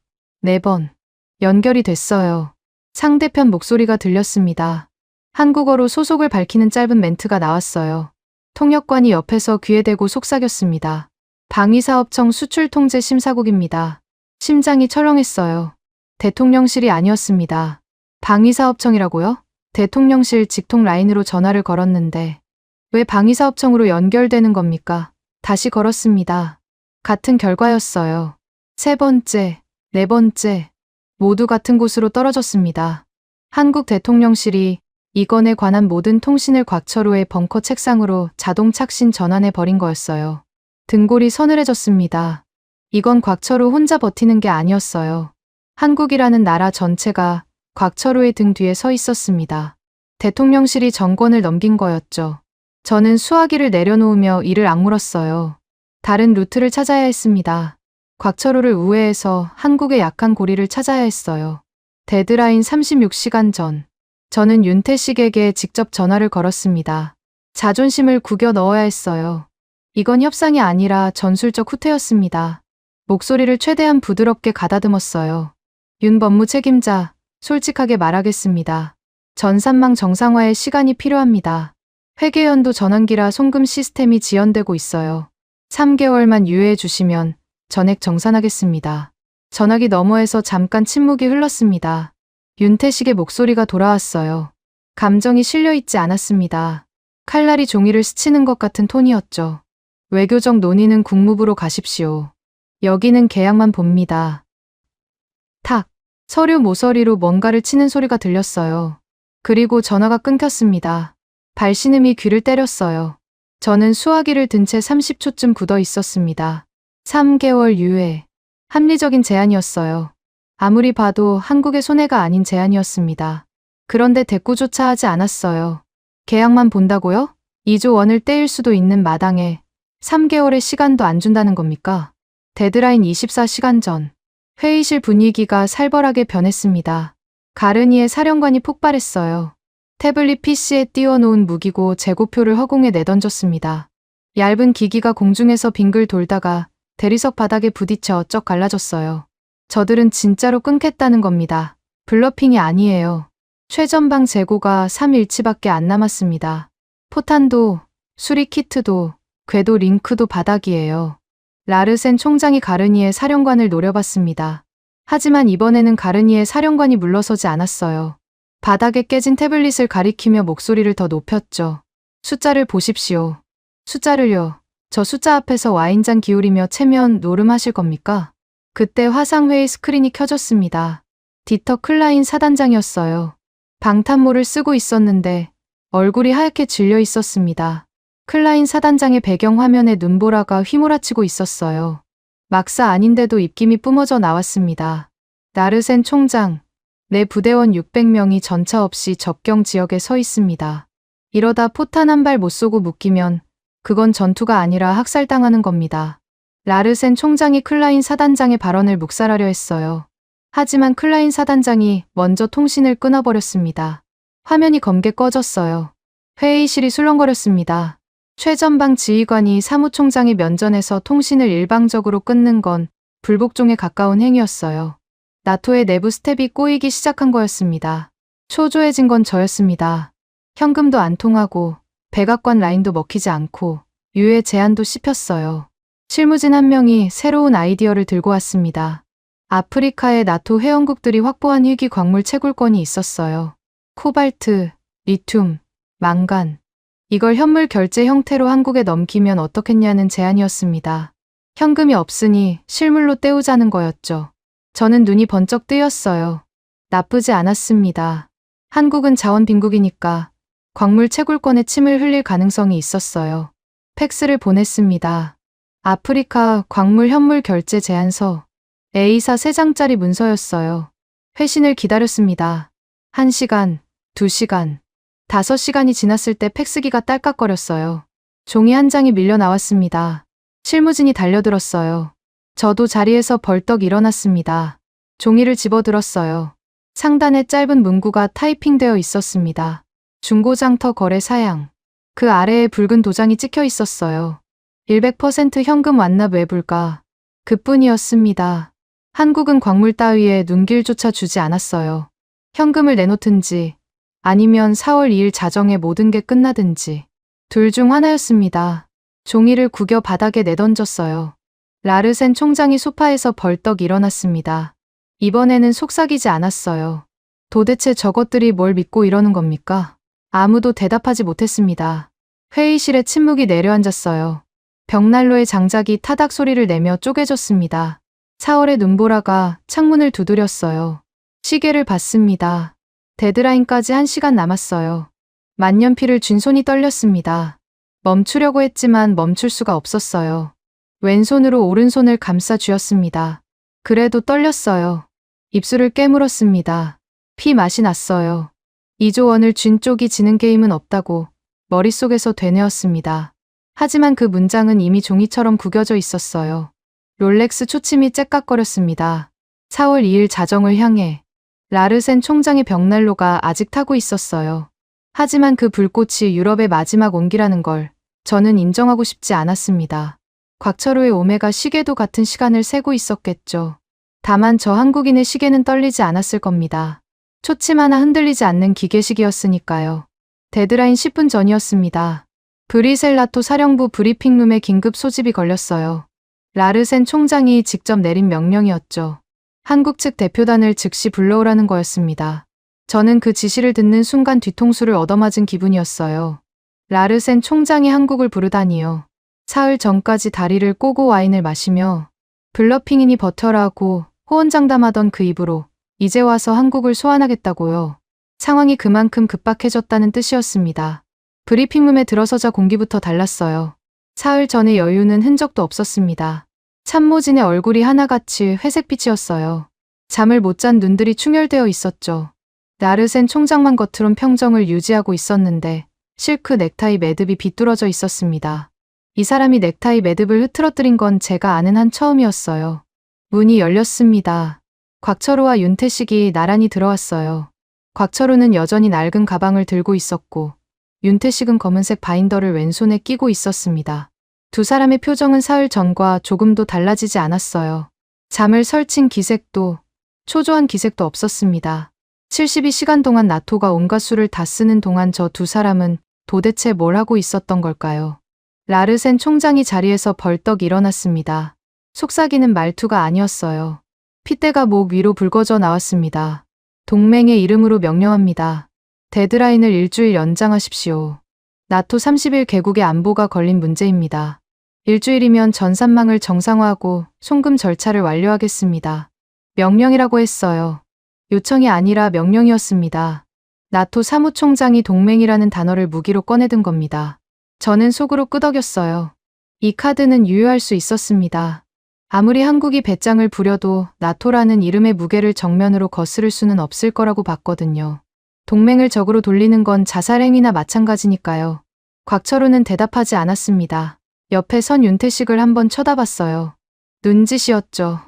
4번. 연결이 됐어요. 상대편 목소리가 들렸습니다. 한국어로 소속을 밝히는 짧은 멘트가 나왔어요. 통역관이 옆에서 귀에 대고 속삭였습니다. 방위사업청 수출통제심사국입니다. 심장이 철렁했어요. 대통령실이 아니었습니다. 방위사업청이라고요? 대통령실 직통 라인으로 전화를 걸었는데 왜 방위사업청으로 연결되는 겁니까? 다시 걸었습니다. 같은 결과였어요. 3번째, 4번째 모두 같은 곳으로 떨어졌습니다. 한국 대통령실이 이 건에 관한 모든 통신을 곽철호의 벙커 책상으로 자동 착신 전환해 버린 거였어요. 등골이 서늘해졌습니다. 이건 곽철호 혼자 버티는 게 아니었어요. 한국이라는 나라 전체가 곽철호의 등 뒤에 서 있었습니다. 대통령실이 정권을 넘긴 거였죠. 저는 수화기를 내려놓으며 이를 악물었어요. 다른 루트를 찾아야 했습니다. 곽철호를 우회해서 한국의 약한 고리를 찾아야 했어요. 데드라인 36시간 전. 저는 윤태식에게 직접 전화를 걸었습니다. 자존심을 구겨 넣어야 했어요. 이건 협상이 아니라 전술적 후퇴였습니다. 목소리를 최대한 부드럽게 가다듬었어요. 윤 법무 책임자, 솔직하게 말하겠습니다. 전산망 정상화에 시간이 필요합니다. 회계연도 전환기라 송금 시스템이 지연되고 있어요. 3개월만 유예해 주시면 전액 정산하겠습니다. 전화기 너머에서 잠깐 침묵이 흘렀습니다. 윤태식의 목소리가 돌아왔어요. 감정이 실려있지 않았습니다. 칼날이 종이를 스치는 것 같은 톤이었죠. 외교적 논의는 국무부로 가십시오. 여기는 계약만 봅니다. 탁! 서류 모서리로 뭔가를 치는 소리가 들렸어요. 그리고 전화가 끊겼습니다. 발신음이 귀를 때렸어요. 저는 수화기를 든 채 30초쯤 굳어 있었습니다. 3개월 유예. 합리적인 제안이었어요. 아무리 봐도 한국의 손해가 아닌 제안이었습니다. 그런데 대꾸조차 하지 않았어요. 계약만 본다고요? 2조 원을 떼일 수도 있는 마당에 3개월의 시간도 안 준다는 겁니까? 데드라인 24시간 전. 회의실 분위기가 살벌하게 변했습니다. 가르니에 사령관이 폭발했어요. 태블릿 PC에 띄워놓은 무기고 재고표를 허공에 내던졌습니다. 얇은 기기가 공중에서 빙글 돌다가 대리석 바닥에 부딪혀 쩍 갈라졌어요. 저들은 진짜로 끊겠다는 겁니다. 블러핑이 아니에요. 최전방 재고가 3일치밖에 안 남았습니다. 포탄도, 수리 키트도, 궤도 링크도 바닥이에요. 라르센 총장이 가르니에 사령관을 노려봤습니다. 하지만 이번에는 가르니에 사령관이 물러서지 않았어요. 바닥에 깨진 태블릿을 가리키며 목소리를 더 높였죠. 숫자를 보십시오. 숫자를요. 저 숫자 앞에서 와인잔 기울이며 체면 노름하실 겁니까? 그때 화상회의 스크린이 켜졌습니다. 디터 클라인 사단장이었어요. 방탄모를 쓰고 있었는데 얼굴이 하얗게 질려 있었습니다. 클라인 사단장의 배경 화면에 눈보라가 휘몰아치고 있었어요. 막사 아닌데도 입김이 뿜어져 나왔습니다. 나르센 총장, 내 부대원 600명이 전차 없이 접경 지역에 서 있습니다. 이러다 포탄 한 발 못 쏘고 묶이면 그건 전투가 아니라 학살당하는 겁니다. 라르센 총장이 클라인 사단장의 발언을 묵살하려 했어요. 하지만 클라인 사단장이 먼저 통신을 끊어버렸습니다. 화면이 검게 꺼졌어요. 회의실이 술렁거렸습니다. 최전방 지휘관이 사무총장의 면전에서 통신을 일방적으로 끊는 건 불복종에 가까운 행위였어요. 나토의 내부 스텝이 꼬이기 시작한 거였습니다. 초조해진 건 저였습니다. 현금도 안 통하고 백악관 라인도 먹히지 않고 유해 제한도 씹혔어요. 실무진 한 명이 새로운 아이디어를 들고 왔습니다. 아프리카의 나토 회원국들이 확보한 희귀 광물 채굴권이 있었어요. 코발트, 리튬, 망간. 이걸 현물 결제 형태로 한국에 넘기면 어떻겠냐는 제안이었습니다. 현금이 없으니 실물로 때우자는 거였죠. 저는 눈이 번쩍 뜨였어요. 나쁘지 않았습니다. 한국은 자원 빈국이니까 광물 채굴권에 침을 흘릴 가능성이 있었어요. 팩스를 보냈습니다. 아프리카 광물 현물 결제 제안서. A사 3장짜리 문서였어요. 회신을 기다렸습니다. 1시간, 2시간, 5시간이 지났을 때 팩스기가 딸깍거렸어요. 종이 한 장이 밀려 나왔습니다. 실무진이 달려들었어요. 저도 자리에서 벌떡 일어났습니다. 종이를 집어들었어요. 상단에 짧은 문구가 타이핑되어 있었습니다. 중고장터 거래 사양. 그 아래에 붉은 도장이 찍혀 있었어요. 100% 현금 완납 외불가. 그뿐이었습니다. 한국은 광물 따위에 눈길조차 주지 않았어요. 현금을 내놓든지 아니면 4월 2일 자정에 모든 게 끝나든지 둘 중 하나였습니다. 종이를 구겨 바닥에 내던졌어요. 라르센 총장이 소파에서 벌떡 일어났습니다. 이번에는 속삭이지 않았어요. 도대체 저것들이 뭘 믿고 이러는 겁니까? 아무도 대답하지 못했습니다. 회의실에 침묵이 내려앉았어요. 벽난로의 장작이 타닥 소리를 내며 쪼개졌습니다. 4월의 눈보라가 창문을 두드렸어요. 시계를 봤습니다. 데드라인까지 1시간 남았어요. 만년필을 쥔 손이 떨렸습니다. 멈추려고 했지만 멈출 수가 없었어요. 왼손으로 오른손을 감싸 쥐었습니다. 그래도 떨렸어요. 입술을 깨물었습니다. 피 맛이 났어요. 2조 원을 쥔 쪽이 지는 게임은 없다고 머릿속에서 되뇌었습니다. 하지만 그 문장은 이미 종이처럼 구겨져 있었어요. 롤렉스 초침이 째깍거렸습니다. 4월 2일 자정을 향해. 라르센 총장의 벽난로가 아직 타고 있었어요. 하지만 그 불꽃이 유럽의 마지막 온기라는 걸 저는 인정하고 싶지 않았습니다. 곽철호의 오메가 시계도 같은 시간을 세고 있었겠죠. 다만 저 한국인의 시계는 떨리지 않았을 겁니다. 초침 하나 흔들리지 않는 기계식이었으니까요. 데드라인 10분 전이었습니다. 브리셀 나토 사령부 브리핑룸에 긴급 소집이 걸렸어요. 라르센 총장이 직접 내린 명령이었죠. 한국 측 대표단을 즉시 불러오라는 거였습니다. 저는 그 지시를 듣는 순간 뒤통수를 얻어맞은 기분이었어요. 라르센 총장이 한국을 부르다니요. 사흘 전까지 다리를 꼬고 와인을 마시며 블러핑이니 버텨라고 호언장담하던 그 입으로 이제 와서 한국을 소환하겠다고요. 상황이 그만큼 급박해졌다는 뜻이었습니다. 브리핑룸에 들어서자 공기부터 달랐어요. 사흘 전의 여유는 흔적도 없었습니다. 참모진의 얼굴이 하나같이 회색빛이었어요. 잠을 못 잔 눈들이 충혈되어 있었죠. 라르센 총장만 겉으론 평정을 유지하고 있었는데 실크 넥타이 매듭이 비뚤어져 있었습니다. 이 사람이 넥타이 매듭을 흐트러뜨린 건 제가 아는 한 처음이었어요. 문이 열렸습니다. 곽철호와 윤태식이 나란히 들어왔어요. 곽철호는 여전히 낡은 가방을 들고 있었고 윤태식은 검은색 바인더를 왼손에 끼고 있었습니다. 두 사람의 표정은 사흘 전과 조금도 달라지지 않았어요. 잠을 설친 기색도 초조한 기색도 없었습니다. 72시간 동안 나토가 온갖 수를 다 쓰는 동안 저 두 사람은 도대체 뭘 하고 있었던 걸까요? 라르센 총장이 자리에서 벌떡 일어났습니다. 속삭이는 말투가 아니었어요. 핏대가 목 위로 붉어져 나왔습니다. 동맹의 이름으로 명령합니다. 데드라인을 일주일 연장하십시오. 나토 30일 개국의 안보가 걸린 문제입니다. 일주일이면 전산망을 정상화하고 송금 절차를 완료하겠습니다. 명령이라고 했어요. 요청이 아니라 명령이었습니다. 나토 사무총장이 동맹이라는 단어를 무기로 꺼내든 겁니다. 저는 속으로 끄덕였어요. 이 카드는 유효할 수 있었습니다. 아무리 한국이 배짱을 부려도 나토라는 이름의 무게를 정면으로 거스를 수는 없을 거라고 봤거든요. 동맹을 적으로 돌리는 건 자살행위나 마찬가지니까요. 곽철호는 대답하지 않았습니다. 옆에 선 윤태식을 한번 쳐다봤어요. 눈짓이었죠.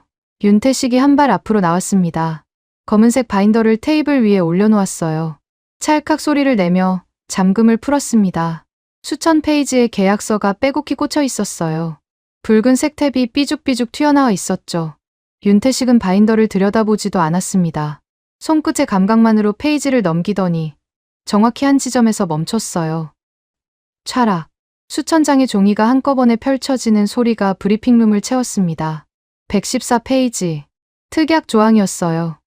윤태식이 한 발 앞으로 나왔습니다. 검은색 바인더를 테이블 위에 올려놓았어요. 찰칵 소리를 내며 잠금을 풀었습니다. 수천 페이지의 계약서가 빼곡히 꽂혀 있었어요. 붉은색 탭이 삐죽삐죽 튀어나와 있었죠. 윤태식은 바인더를 들여다보지도 않았습니다. 손끝의 감각만으로 페이지를 넘기더니 정확히 한 지점에서 멈췄어요. 촤락. 수천 장의 종이가 한꺼번에 펼쳐지는 소리가 브리핑룸을 채웠습니다. 114페이지. 특약 조항이었어요.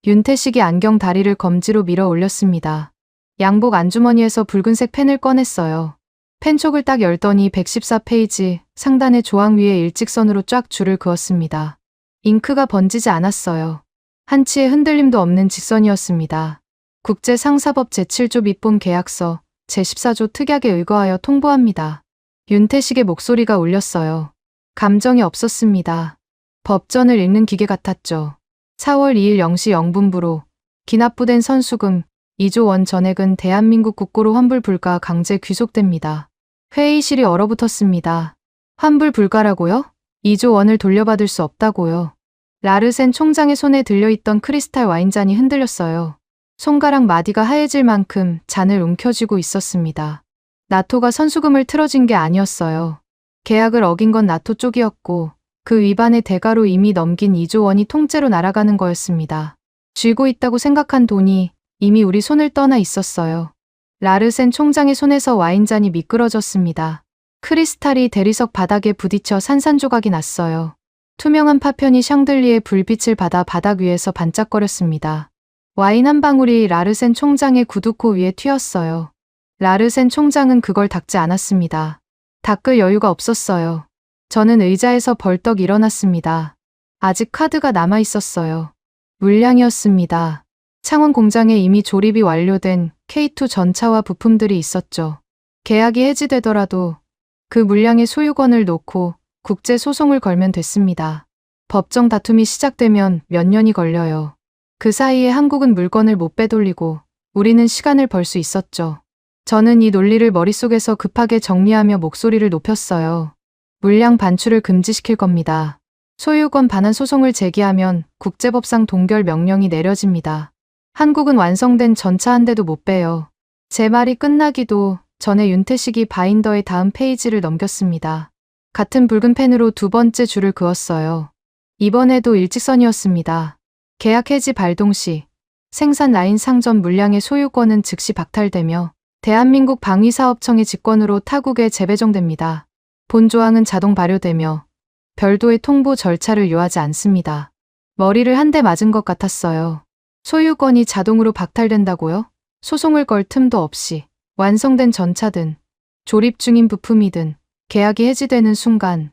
윤태식이 안경 다리를 검지로 밀어 올렸습니다. 양복 안주머니에서 붉은색 펜을 꺼냈어요. 펜촉을 딱 열더니 114페이지 상단의 조항 위에 일직선으로 쫙 줄을 그었습니다. 잉크가 번지지 않았어요. 한치의 흔들림도 없는 직선이었습니다. 국제상사법 제7조 밑본 계약서 제14조 특약에 의거하여 통보합니다. 윤태식의 목소리가 울렸어요. 감정이 없었습니다. 법전을 읽는 기계 같았죠. 4월 2일 0시 0분부로 기납부된 선수금 2조 원 전액은 대한민국 국고로 환불 불가 강제 귀속됩니다. 회의실이 얼어붙었습니다. 환불 불가라고요? 2조 원을 돌려받을 수 없다고요. 라르센 총장의 손에 들려있던 크리스탈 와인잔이 흔들렸어요. 손가락 마디가 하얘질 만큼 잔을 움켜쥐고 있었습니다. 나토가 선수금을 틀어진 게 아니었어요. 계약을 어긴 건 나토 쪽이었고 그 위반의 대가로 이미 넘긴 2조 원이 통째로 날아가는 거였습니다. 쥐고 있다고 생각한 돈이 이미 우리 손을 떠나 있었어요. 라르센 총장의 손에서 와인잔이 미끄러졌습니다. 크리스탈이 대리석 바닥에 부딪혀 산산조각이 났어요. 투명한 파편이 샹들리에 불빛을 받아 바닥 위에서 반짝거렸습니다. 와인 한 방울이 라르센 총장의 구두코 위에 튀었어요. 라르센 총장은 그걸 닦지 않았습니다. 닦을 여유가 없었어요. 저는 의자에서 벌떡 일어났습니다. 아직 카드가 남아 있었어요. 물량이었습니다. 창원 공장에 이미 조립이 완료된 K2 전차와 부품들이 있었죠. 계약이 해지되더라도 그 물량의 소유권을 놓고 국제 소송을 걸면 됐습니다. 법정 다툼이 시작되면 몇 년이 걸려요. 그 사이에 한국은 물건을 못 빼돌리고 우리는 시간을 벌 수 있었죠. 저는 이 논리를 머릿속에서 급하게 정리하며 목소리를 높였어요. 물량 반출을 금지시킬 겁니다. 소유권 반환 소송을 제기하면 국제법상 동결 명령이 내려집니다. 한국은 완성된 전차 한 대도 못 빼요. 제 말이 끝나기도 전에 윤태식이 바인더의 다음 페이지를 넘겼습니다. 같은 붉은 펜으로 두 번째 줄을 그었어요. 이번에도 일직선이었습니다. 계약 해지 발동 시 생산 라인 상점 물량의 소유권은 즉시 박탈되며 대한민국 방위사업청의 직권으로 타국에 재배정됩니다. 본 조항은 자동 발효되며 별도의 통보 절차를 요하지 않습니다. 머리를 한 대 맞은 것 같았어요. 소유권이 자동으로 박탈된다고요? 소송을 걸 틈도 없이 완성된 전차든 조립 중인 부품이든 계약이 해지되는 순간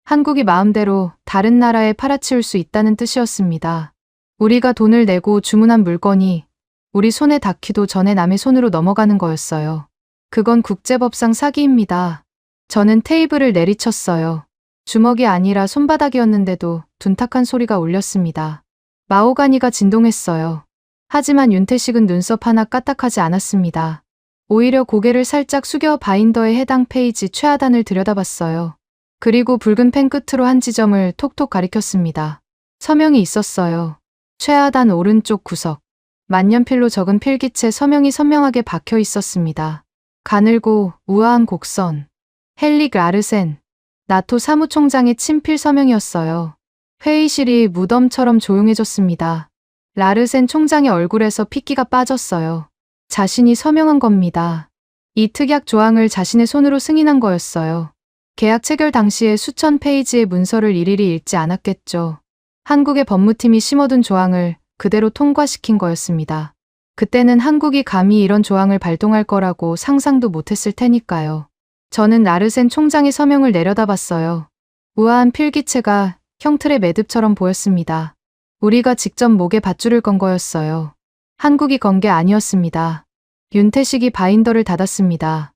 한국이 마음대로 다른 나라에 팔아치울 수 있다는 뜻이었습니다. 우리가 돈을 내고 주문한 물건이 우리 손에 닿기도 전에 남의 손으로 넘어가는 거였어요. 그건 국제법상 사기입니다. 저는 테이블을 내리쳤어요. 주먹이 아니라 손바닥이었는데도 둔탁한 소리가 울렸습니다. 마호가니가 진동했어요. 하지만 윤태식은 눈썹 하나 까딱하지 않았습니다. 오히려 고개를 살짝 숙여 바인더의 해당 페이지 최하단을 들여다봤어요. 그리고 붉은 펜 끝으로 한 지점을 톡톡 가리켰습니다. 서명이 있었어요. 최하단 오른쪽 구석. 만년필로 적은 필기체 서명이 선명하게 박혀 있었습니다. 가늘고 우아한 곡선. 헨릭 라르센. 나토 사무총장의 친필 서명이었어요. 회의실이 무덤처럼 조용해졌습니다. 라르센 총장의 얼굴에서 핏기가 빠졌어요. 자신이 서명한 겁니다. 이 특약 조항을 자신의 손으로 승인한 거였어요. 계약 체결 당시에 수천 페이지의 문서를 일일이 읽지 않았겠죠. 한국의 법무팀이 심어둔 조항을 그대로 통과시킨 거였습니다. 그때는 한국이 감히 이런 조항을 발동할 거라고 상상도 못했을 테니까요. 저는 라르센 총장의 서명을 내려다봤어요. 우아한 필기체가 형틀의 매듭처럼 보였습니다. 우리가 직접 목에 밧줄을 건 거였어요. 한국이 건 게 아니었습니다. 윤태식이 바인더를 닫았습니다.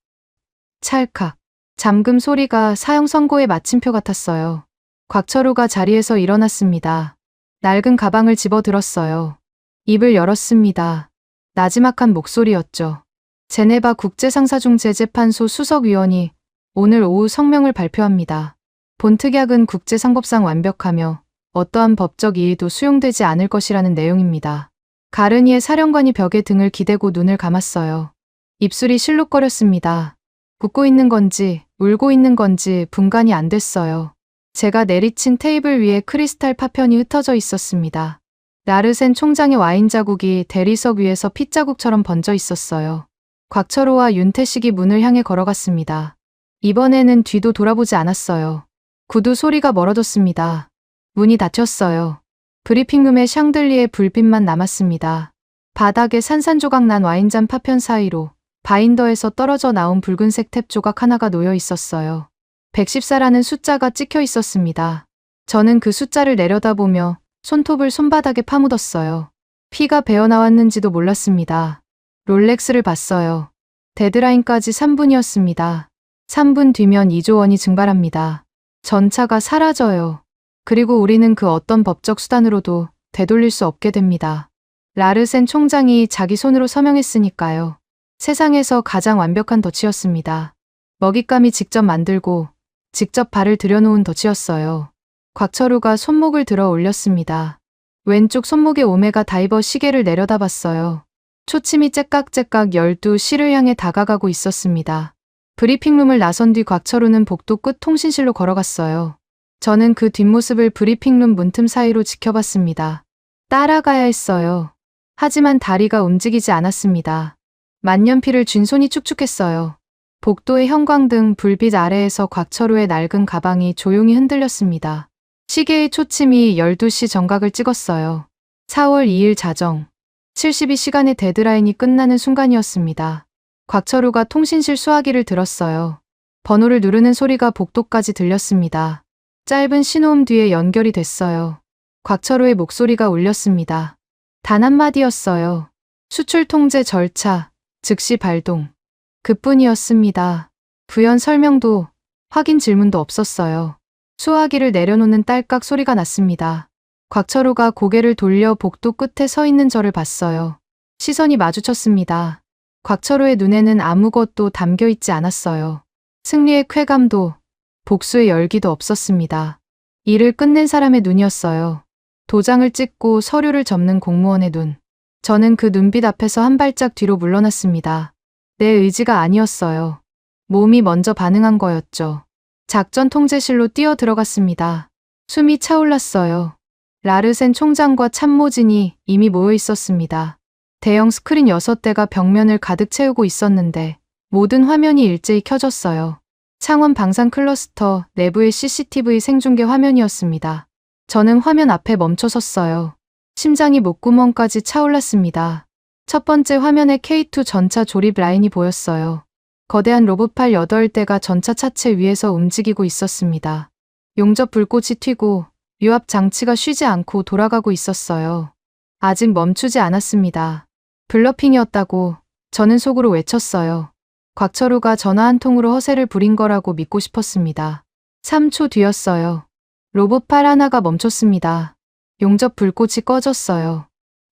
찰칵. 잠금 소리가 사형 선고의 마침표 같았어요. 곽철우가 자리에서 일어났습니다. 낡은 가방을 집어들었어요. 입을 열었습니다. 나지막한 목소리였죠. 제네바 국제상사중재재판소 수석위원이 오늘 오후 성명을 발표합니다. 본 특약은 국제상법상 완벽하며 어떠한 법적 이의도 수용되지 않을 것이라는 내용입니다. 가르니에 사령관이 벽에 등을 기대고 눈을 감았어요. 입술이 실룩거렸습니다. 웃고 있는 건지 울고 있는 건지 분간이 안 됐어요. 제가 내리친 테이블 위에 크리스탈 파편이 흩어져 있었습니다. 라르센 총장의 와인 자국이 대리석 위에서 핏자국처럼 번져 있었어요. 곽철호와 윤태식이 문을 향해 걸어갔습니다. 이번에는 뒤도 돌아보지 않았어요. 구두 소리가 멀어졌습니다. 문이 닫혔어요. 브리핑룸의 샹들리에 불빛만 남았습니다. 바닥에 산산조각 난 와인잔 파편 사이로 바인더에서 떨어져 나온 붉은색 탭 조각 하나가 놓여 있었어요. 114라는 숫자가 찍혀 있었습니다. 저는 그 숫자를 내려다보며 손톱을 손바닥에 파묻었어요. 피가 배어나왔는지도 몰랐습니다. 롤렉스를 봤어요. 데드라인까지 3분이었습니다. 3분 뒤면 2조 원이 증발합니다. 전차가 사라져요. 그리고 우리는 그 어떤 법적 수단으로도 되돌릴 수 없게 됩니다. 라르센 총장이 자기 손으로 서명했으니까요. 세상에서 가장 완벽한 덫이었습니다. 먹잇감이 직접 만들고 직접 발을 들여놓은 덫이었어요. 곽철우가 손목을 들어 올렸습니다. 왼쪽 손목에 오메가 다이버 시계를 내려다봤어요. 초침이 째깍째깍 12시를 향해 다가가고 있었습니다. 브리핑룸을 나선 뒤 곽철우는 복도 끝 통신실로 걸어갔어요. 저는 그 뒷모습을 브리핑룸 문틈 사이로 지켜봤습니다. 따라가야 했어요. 하지만 다리가 움직이지 않았습니다. 만년필을 쥔 손이 축축했어요. 복도의 형광등 불빛 아래에서 곽철우의 낡은 가방이 조용히 흔들렸습니다. 시계의 초침이 12시 정각을 찍었어요. 4월 2일 자정. 72시간의 데드라인이 끝나는 순간이었습니다. 곽철우가 통신실 수화기를 들었어요. 번호를 누르는 소리가 복도까지 들렸습니다. 짧은 신호음 뒤에 연결이 됐어요. 곽철우의 목소리가 울렸습니다. 단 한마디였어요. 수출 통제 절차, 즉시 발동. 그뿐이었습니다. 부연 설명도, 확인 질문도 없었어요. 수화기를 내려놓는 딸깍 소리가 났습니다. 곽철우가 고개를 돌려 복도 끝에 서 있는 저를 봤어요. 시선이 마주쳤습니다. 곽철우의 눈에는 아무것도 담겨 있지 않았어요. 승리의 쾌감도, 복수의 열기도 없었습니다. 일을 끝낸 사람의 눈이었어요. 도장을 찍고 서류를 접는 공무원의 눈. 저는 그 눈빛 앞에서 한 발짝 뒤로 물러났습니다. 내 의지가 아니었어요. 몸이 먼저 반응한 거였죠. 작전 통제실로 뛰어 들어갔습니다. 숨이 차올랐어요. 라르센 총장과 참모진이 이미 모여 있었습니다. 대형 스크린 6대가 벽면을 가득 채우고 있었는데 모든 화면이 일제히 켜졌어요. 창원 방산 클러스터 내부의 CCTV 생중계 화면이었습니다. 저는 화면 앞에 멈춰 섰어요. 심장이 목구멍까지 차올랐습니다. 첫 번째 화면에 K2 전차 조립 라인이 보였어요. 거대한 로봇팔 8대가 전차 차체 위에서 움직이고 있었습니다. 용접 불꽃이 튀고 유압 장치가 쉬지 않고 돌아가고 있었어요. 아직 멈추지 않았습니다. 블러핑이었다고 저는 속으로 외쳤어요. 곽철우가 전화 한 통으로 허세를 부린 거라고 믿고 싶었습니다. 3초 뒤였어요. 로봇팔 하나가 멈췄습니다. 용접 불꽃이 꺼졌어요.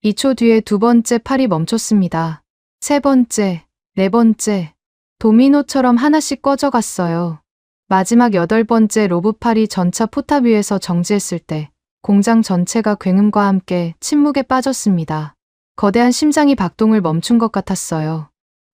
2초 뒤에 두 번째 팔이 멈췄습니다. 세 번째, 네 번째, 도미노처럼 하나씩 꺼져갔어요. 마지막 8번째 로봇팔이 전차 포탑 위에서 정지했을 때 공장 전체가 굉음과 함께 침묵에 빠졌습니다. 거대한 심장이 박동을 멈춘 것 같았어요.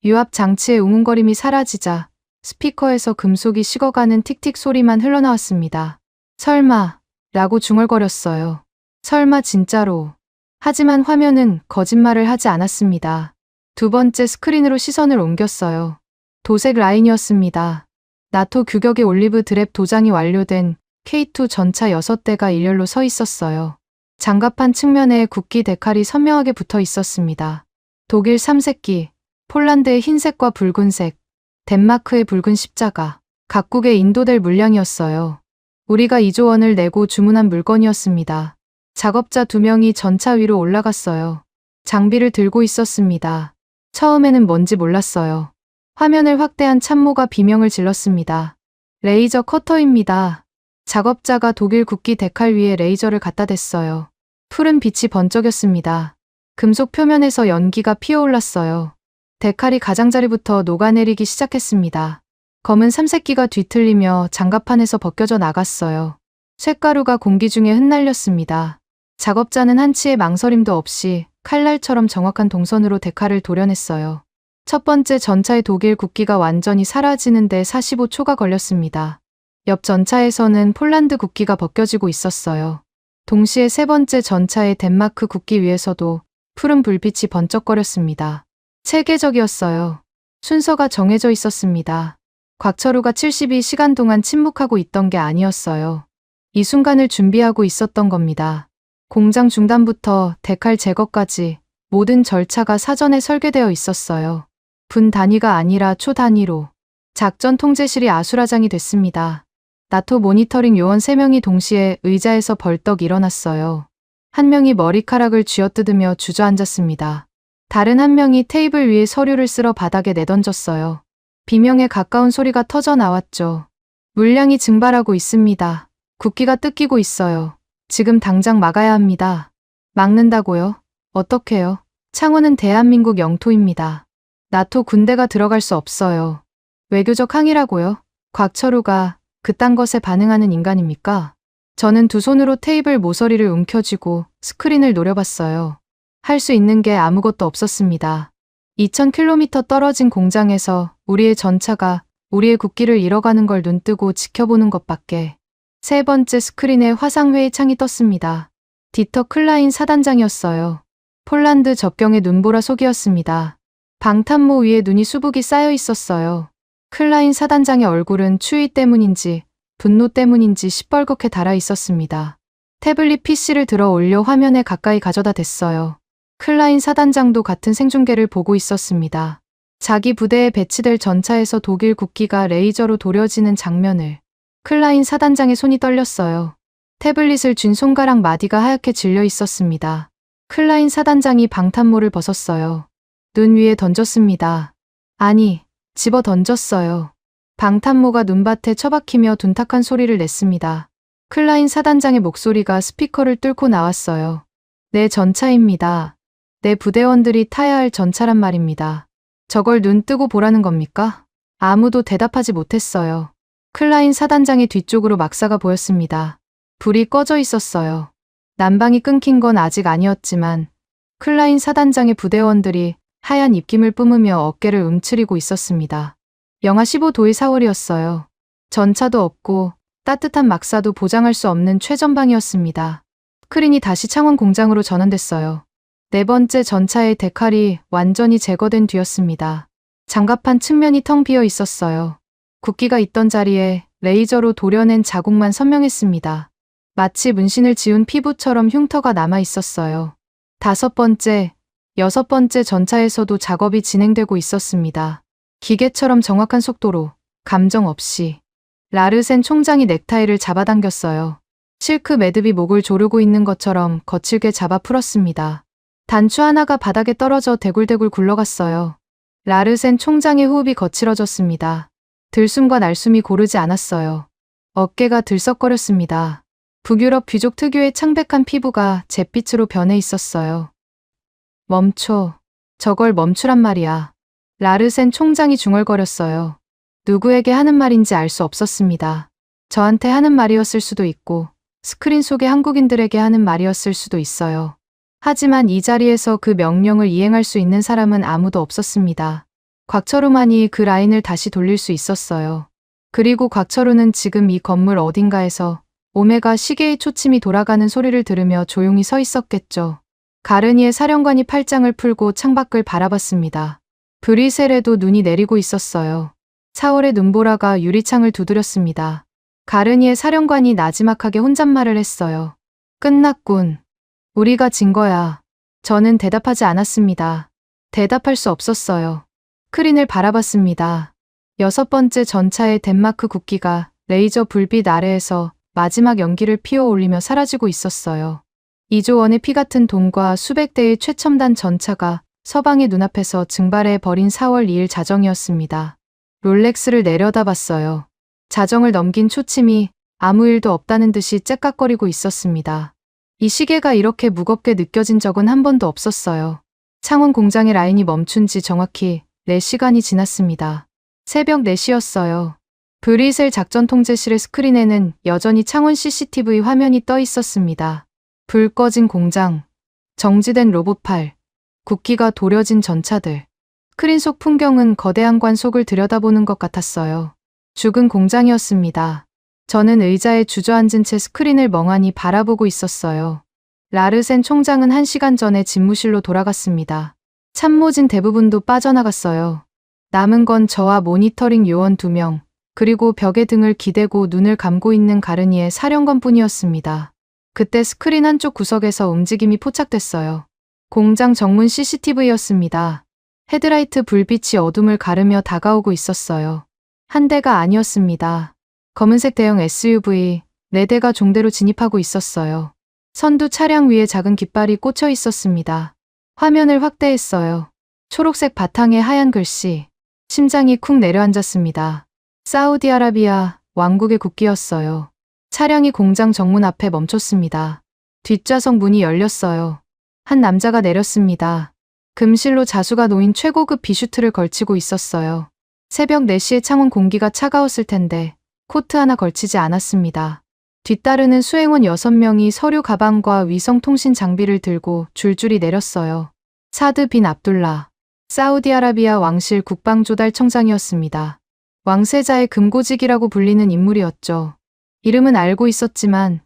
유압 장치의 웅웅거림이 사라지자 스피커에서 금속이 식어가는 틱틱 소리만 흘러나왔습니다. 설마, 라고 중얼거렸어요. 설마 진짜로. 하지만 화면은 거짓말을 하지 않았습니다. 두 번째 스크린으로 시선을 옮겼어요. 도색 라인이었습니다. 나토 규격의 올리브 드랩 도장이 완료된 K2 전차 6대가 일렬로 서 있었어요. 장갑판 측면에 국기 데칼이 선명하게 붙어 있었습니다. 독일 3색기, 폴란드의 흰색과 붉은색, 덴마크의 붉은 십자가, 각국에 인도될 물량이었어요. 우리가 2조 원을 내고 주문한 물건이었습니다. 작업자 2명이 전차 위로 올라갔어요. 장비를 들고 있었습니다. 처음에는 뭔지 몰랐어요. 화면을 확대한 참모가 비명을 질렀습니다. 레이저 커터입니다. 작업자가 독일 국기 데칼 위에 레이저를 갖다 댔어요. 푸른 빛이 번쩍였습니다. 금속 표면에서 연기가 피어올랐어요. 데칼이 가장자리부터 녹아내리기 시작했습니다. 검은 삼색기가 뒤틀리며 장갑판에서 벗겨져 나갔어요. 쇳가루가 공기 중에 흩날렸습니다. 작업자는 한치의 망설임도 없이 칼날처럼 정확한 동선으로 데칼을 도려냈어요. 첫 번째 전차의 독일 국기가 완전히 사라지는데 45초가 걸렸습니다. 옆 전차에서는 폴란드 국기가 벗겨지고 있었어요. 동시에 세 번째 전차의 덴마크 국기 위에서도 푸른 불빛이 번쩍거렸습니다. 체계적이었어요. 순서가 정해져 있었습니다. 곽철우가 72시간 동안 침묵하고 있던 게 아니었어요. 이 순간을 준비하고 있었던 겁니다. 공장 중단부터 데칼 제거까지 모든 절차가 사전에 설계되어 있었어요. 분 단위가 아니라 초 단위로. 작전 통제실이 아수라장이 됐습니다. 나토 모니터링 요원 3명이 동시에 의자에서 벌떡 일어났어요. 한 명이 머리카락을 쥐어뜯으며 주저앉았습니다. 다른 한 명이 테이블 위에 서류를 쓸어 바닥에 내던졌어요. 비명에 가까운 소리가 터져 나왔죠. 물량이 증발하고 있습니다. 국기가 뜯기고 있어요. 지금 당장 막아야 합니다. 막는다고요? 어떻게요? 창원은 대한민국 영토입니다. 나토 군대가 들어갈 수 없어요. 외교적 항의라고요? 곽철우가 그딴 것에 반응하는 인간입니까? 저는 두 손으로 테이블 모서리를 움켜쥐고 스크린을 노려봤어요. 할 수 있는 게 아무것도 없었습니다. 2000km 떨어진 공장에서 우리의 전차가 우리의 국기를 잃어가는 걸 눈뜨고 지켜보는 것밖에. 세 번째 스크린에 화상회의 창이 떴습니다. 디터 클라인 사단장이었어요. 폴란드 접경의 눈보라 속이었습니다. 방탄모 위에 눈이 수북이 쌓여 있었어요. 클라인 사단장의 얼굴은 추위 때문인지 분노 때문인지 시뻘겋게 달아 있었습니다. 태블릿 PC를 들어 올려 화면에 가까이 가져다 댔어요. 클라인 사단장도 같은 생중계를 보고 있었습니다. 자기 부대에 배치될 전차에서 독일 국기가 레이저로 도려지는 장면을. 클라인 사단장의 손이 떨렸어요. 태블릿을 쥔 손가락 마디가 하얗게 질려 있었습니다. 클라인 사단장이 방탄모를 벗었어요. 눈 위에 던졌습니다. 아니, 집어 던졌어요. 방탄모가 눈밭에 처박히며 둔탁한 소리를 냈습니다. 클라인 사단장의 목소리가 스피커를 뚫고 나왔어요. 내 전차입니다. 내 부대원들이 타야 할 전차란 말입니다. 저걸 눈 뜨고 보라는 겁니까? 아무도 대답하지 못했어요. 클라인 사단장의 뒤쪽으로 막사가 보였습니다. 불이 꺼져 있었어요. 난방이 끊긴 건 아직 아니었지만 클라인 사단장의 부대원들이 하얀 입김을 뿜으며 어깨를 움츠리고 있었습니다. 영하 15도의 4월이었어요. 전차도 없고 따뜻한 막사도 보장할 수 없는 최전방이었습니다. 스크린이 다시 창원 공장으로 전환됐어요. 네 번째 전차의 데칼이 완전히 제거된 뒤였습니다. 장갑판 측면이 텅 비어 있었어요. 국기가 있던 자리에 레이저로 도려낸 자국만 선명했습니다. 마치 문신을 지운 피부처럼 흉터가 남아 있었어요. 다섯 번째, 여섯 번째 전차에서도 작업이 진행되고 있었습니다. 기계처럼 정확한 속도로, 감정 없이. 라르센 총장이 넥타이를 잡아당겼어요. 실크 매듭이 목을 조르고 있는 것처럼 거칠게 잡아 풀었습니다. 단추 하나가 바닥에 떨어져 대굴대굴 굴러갔어요. 라르센 총장의 호흡이 거칠어졌습니다. 들숨과 날숨이 고르지 않았어요. 어깨가 들썩거렸습니다. 북유럽 귀족 특유의 창백한 피부가 잿빛으로 변해 있었어요. 멈춰. 저걸 멈추란 말이야. 라르센 총장이 중얼거렸어요. 누구에게 하는 말인지 알 수 없었습니다. 저한테 하는 말이었을 수도 있고 스크린 속의 한국인들에게 하는 말이었을 수도 있어요. 하지만 이 자리에서 그 명령을 이행할 수 있는 사람은 아무도 없었습니다. 곽철우만이 그 라인을 다시 돌릴 수 있었어요. 그리고 곽철우는 지금 이 건물 어딘가에서 오메가 시계의 초침이 돌아가는 소리를 들으며 조용히 서 있었겠죠. 가르니의 사령관이 팔짱을 풀고 창밖을 바라봤습니다. 브뤼셀에도 눈이 내리고 있었어요. 4월의 눈보라가 유리창을 두드렸습니다. 가르니의 사령관이 나지막하게 혼잣말을 했어요. 끝났군. 우리가 진 거야. 저는 대답하지 않았습니다. 대답할 수 없었어요. 스크린을 바라봤습니다. 여섯 번째 전차의 덴마크 국기가 레이저 불빛 아래에서 마지막 연기를 피워 올리며 사라지고 있었어요. 2조 원의 피 같은 돈과 수백 대의 최첨단 전차가 서방의 눈앞에서 증발해 버린 4월 2일 자정이었습니다. 롤렉스를 내려다봤어요. 자정을 넘긴 초침이 아무 일도 없다는 듯이 째깍거리고 있었습니다. 이 시계가 이렇게 무겁게 느껴진 적은 한 번도 없었어요. 창원 공장의 라인이 멈춘 지 정확히 4시간이 지났습니다. 새벽 4시였어요. 브리셀 작전 통제실의 스크린에는 여전히 창원 CCTV 화면이 떠 있었습니다. 불 꺼진 공장, 정지된 로봇팔, 국기가 도려진 전차들. 스크린 속 풍경은 거대한 관 속을 들여다보는 것 같았어요. 죽은 공장이었습니다. 저는 의자에 주저앉은 채 스크린을 멍하니 바라보고 있었어요. 라르센 총장은 1시간 전에 집무실로 돌아갔습니다. 참모진 대부분도 빠져나갔어요. 남은 건 저와 모니터링 요원 2명, 그리고 벽에 등을 기대고 눈을 감고 있는 가르니의 사령관뿐이었습니다. 그때 스크린 한쪽 구석에서 움직임이 포착됐어요. 공장 정문 CCTV였습니다. 헤드라이트 불빛이 어둠을 가르며 다가오고 있었어요. 한 대가 아니었습니다. 검은색 대형 SUV 4대가 종대로 진입하고 있었어요. 선두 차량 위에 작은 깃발이 꽂혀 있었습니다. 화면을 확대했어요. 초록색 바탕에 하얀 글씨. 심장이 쿵 내려앉았습니다. 사우디아라비아 왕국의 국기였어요. 차량이 공장 정문 앞에 멈췄습니다. 뒷좌석 문이 열렸어요. 한 남자가 내렸습니다. 금실로 자수가 놓인 최고급 비슈트를 걸치고 있었어요. 새벽 4시에 창원 공기가 차가웠을 텐데 코트 하나 걸치지 않았습니다. 뒤따르는 수행원 6명이 서류 가방과 위성통신 장비를 들고 줄줄이 내렸어요. 사드 빈 압둘라, 사우디아라비아 왕실 국방조달청장이었습니다. 왕세자의 금고직이라고 불리는 인물이었죠. 이름은 알고 있었지만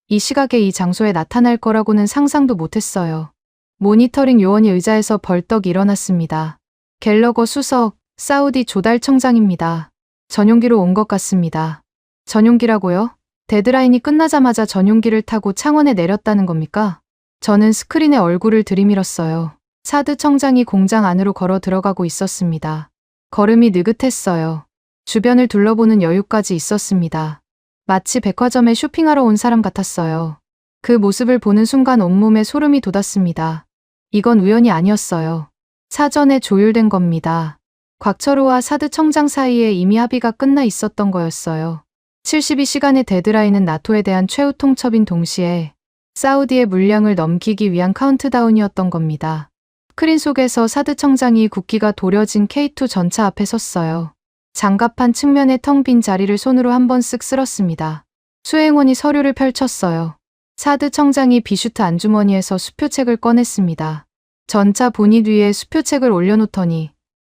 이 시각에 이 장소에 나타날 거라고는 상상도 못했어요. 모니터링 요원이 의자에서 벌떡 일어났습니다. 갤러거 수석, 사우디 조달청장입니다. 전용기로 온 것 같습니다. 전용기라고요? 데드라인이 끝나자마자 전용기를 타고 창원에 내렸다는 겁니까? 저는 스크린에 얼굴을 들이밀었어요. 사드 청장이 공장 안으로 걸어 들어가고 있었습니다. 걸음이 느긋했어요. 주변을 둘러보는 여유까지 있었습니다. 마치 백화점에 쇼핑하러 온 사람 같았어요. 그 모습을 보는 순간 온몸에 소름이 돋았습니다. 이건 우연이 아니었어요. 사전에 조율된 겁니다. 곽철호와 사드 청장 사이에 이미 합의가 끝나 있었던 거였어요. 72시간의 데드라인은 나토에 대한 최후 통첩인 동시에 사우디의 물량을 넘기기 위한 카운트다운이었던 겁니다. 스크린 속에서 사드 청장이 국기가 도려진 K2 전차 앞에 섰어요. 장갑판 측면에 텅 빈 자리를 손으로 한번 쓱 쓸었습니다. 수행원이 서류를 펼쳤어요. 사드 청장이 비슈트 안주머니에서 수표책을 꺼냈습니다. 전차 보닛 위에 수표책을 올려놓더니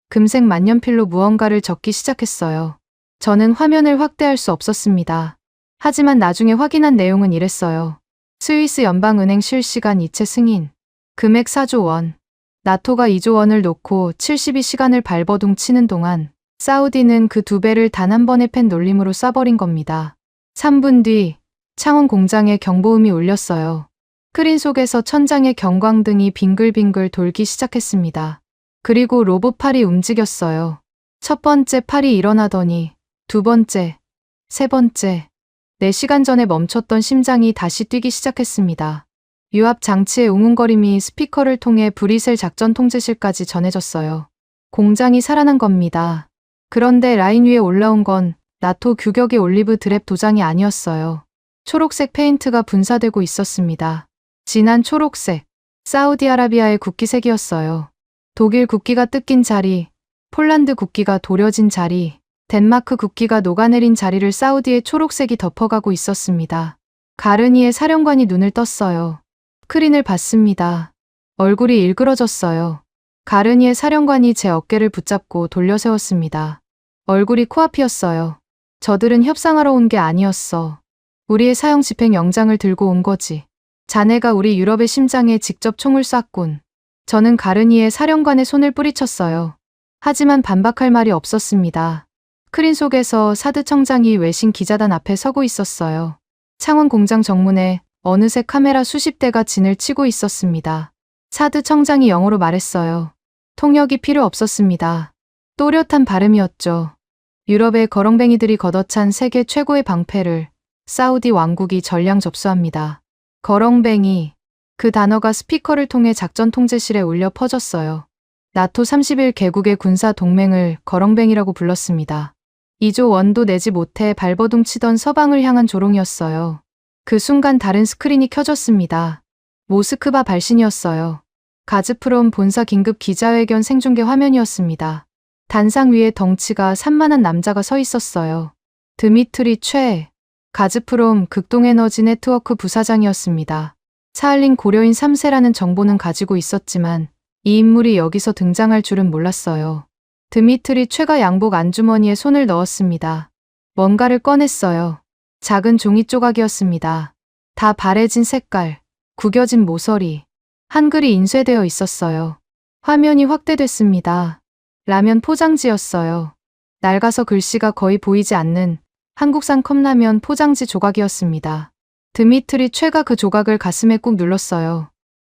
금색 만년필로 무언가를 적기 시작했어요. 저는 화면을 확대할 수 없었습니다. 하지만 나중에 확인한 내용은 이랬어요. 스위스 연방은행 실시간 이체 승인. 금액 4조 원. 나토가 2조 원을 놓고 72시간을 발버둥 치는 동안 사우디는 그 2배를 단 한 번의 펜 놀림으로 쏴버린 겁니다. 3분 뒤 창원 공장에 경보음이 울렸어요. 스크린 속에서 천장의 경광등이 빙글빙글 돌기 시작했습니다. 그리고 로봇팔이 움직였어요. 첫 번째 팔이 일어나더니 두 번째, 세 번째, 4시간 전에 멈췄던 심장이 다시 뛰기 시작했습니다. 유압 장치의 웅웅거림이 스피커를 통해 브리셀 작전 통제실까지 전해졌어요. 공장이 살아난 겁니다. 그런데 라인 위에 올라온 건 나토 규격의 올리브 드랩 도장이 아니었어요. 초록색 페인트가 분사되고 있었습니다. 진한 초록색, 사우디아라비아의 국기색이었어요. 독일 국기가 뜯긴 자리, 폴란드 국기가 도려진 자리, 덴마크 국기가 녹아내린 자리를 사우디의 초록색이 덮어가고 있었습니다. 가르니의 사령관이 눈을 떴어요. 스크린을 봤습니다. 얼굴이 일그러졌어요. 가르니의 사령관이 제 어깨를 붙잡고 돌려 세웠습니다. 얼굴이 코앞이었어요. 저들은 협상하러 온 게 아니었어. 우리의 사형 집행 영장을 들고 온 거지. 자네가 우리 유럽의 심장에 직접 총을 쐈군. 저는 가르니의 사령관의 손을 뿌리쳤어요. 하지만 반박할 말이 없었습니다. 스크린 속에서 사드 청장이 외신 기자단 앞에 서고 있었어요. 창원 공장 정문에 어느새 카메라 수십 대가 진을 치고 있었습니다. 사드 청장이 영어로 말했어요. 통역이 필요 없었습니다. 또렷한 발음이었죠. 유럽의 거렁뱅이들이 걷어찬 세계 최고의 방패를 사우디 왕국이 전량 접수합니다. 거렁뱅이. 그 단어가 스피커를 통해 작전 통제실에 울려 퍼졌어요. 나토 31개국의 군사 동맹을 거렁뱅이라고 불렀습니다. 2조 원도 내지 못해 발버둥 치던 서방을 향한 조롱이었어요. 그 순간 다른 스크린이 켜졌습니다. 모스크바 발신이었어요. 가즈프롬 본사 긴급 기자회견 생중계 화면이었습니다. 단상 위에 덩치가 산만한 남자가 서 있었어요. 드미트리 최, 가즈프롬 극동에너지 네트워크 부사장이었습니다. 사할린 고려인 3세라는 정보는 가지고 있었지만 이 인물이 여기서 등장할 줄은 몰랐어요. 드미트리 최가 양복 안주머니에 손을 넣었습니다. 뭔가를 꺼냈어요. 작은 종이 조각이었습니다. 다 바래진 색깔, 구겨진 모서리, 한글이 인쇄되어 있었어요. 화면이 확대됐습니다. 라면 포장지였어요. 낡아서 글씨가 거의 보이지 않는 한국산 컵라면 포장지 조각이었습니다. 드미트리 최가 그 조각을 가슴에 꾹 눌렀어요.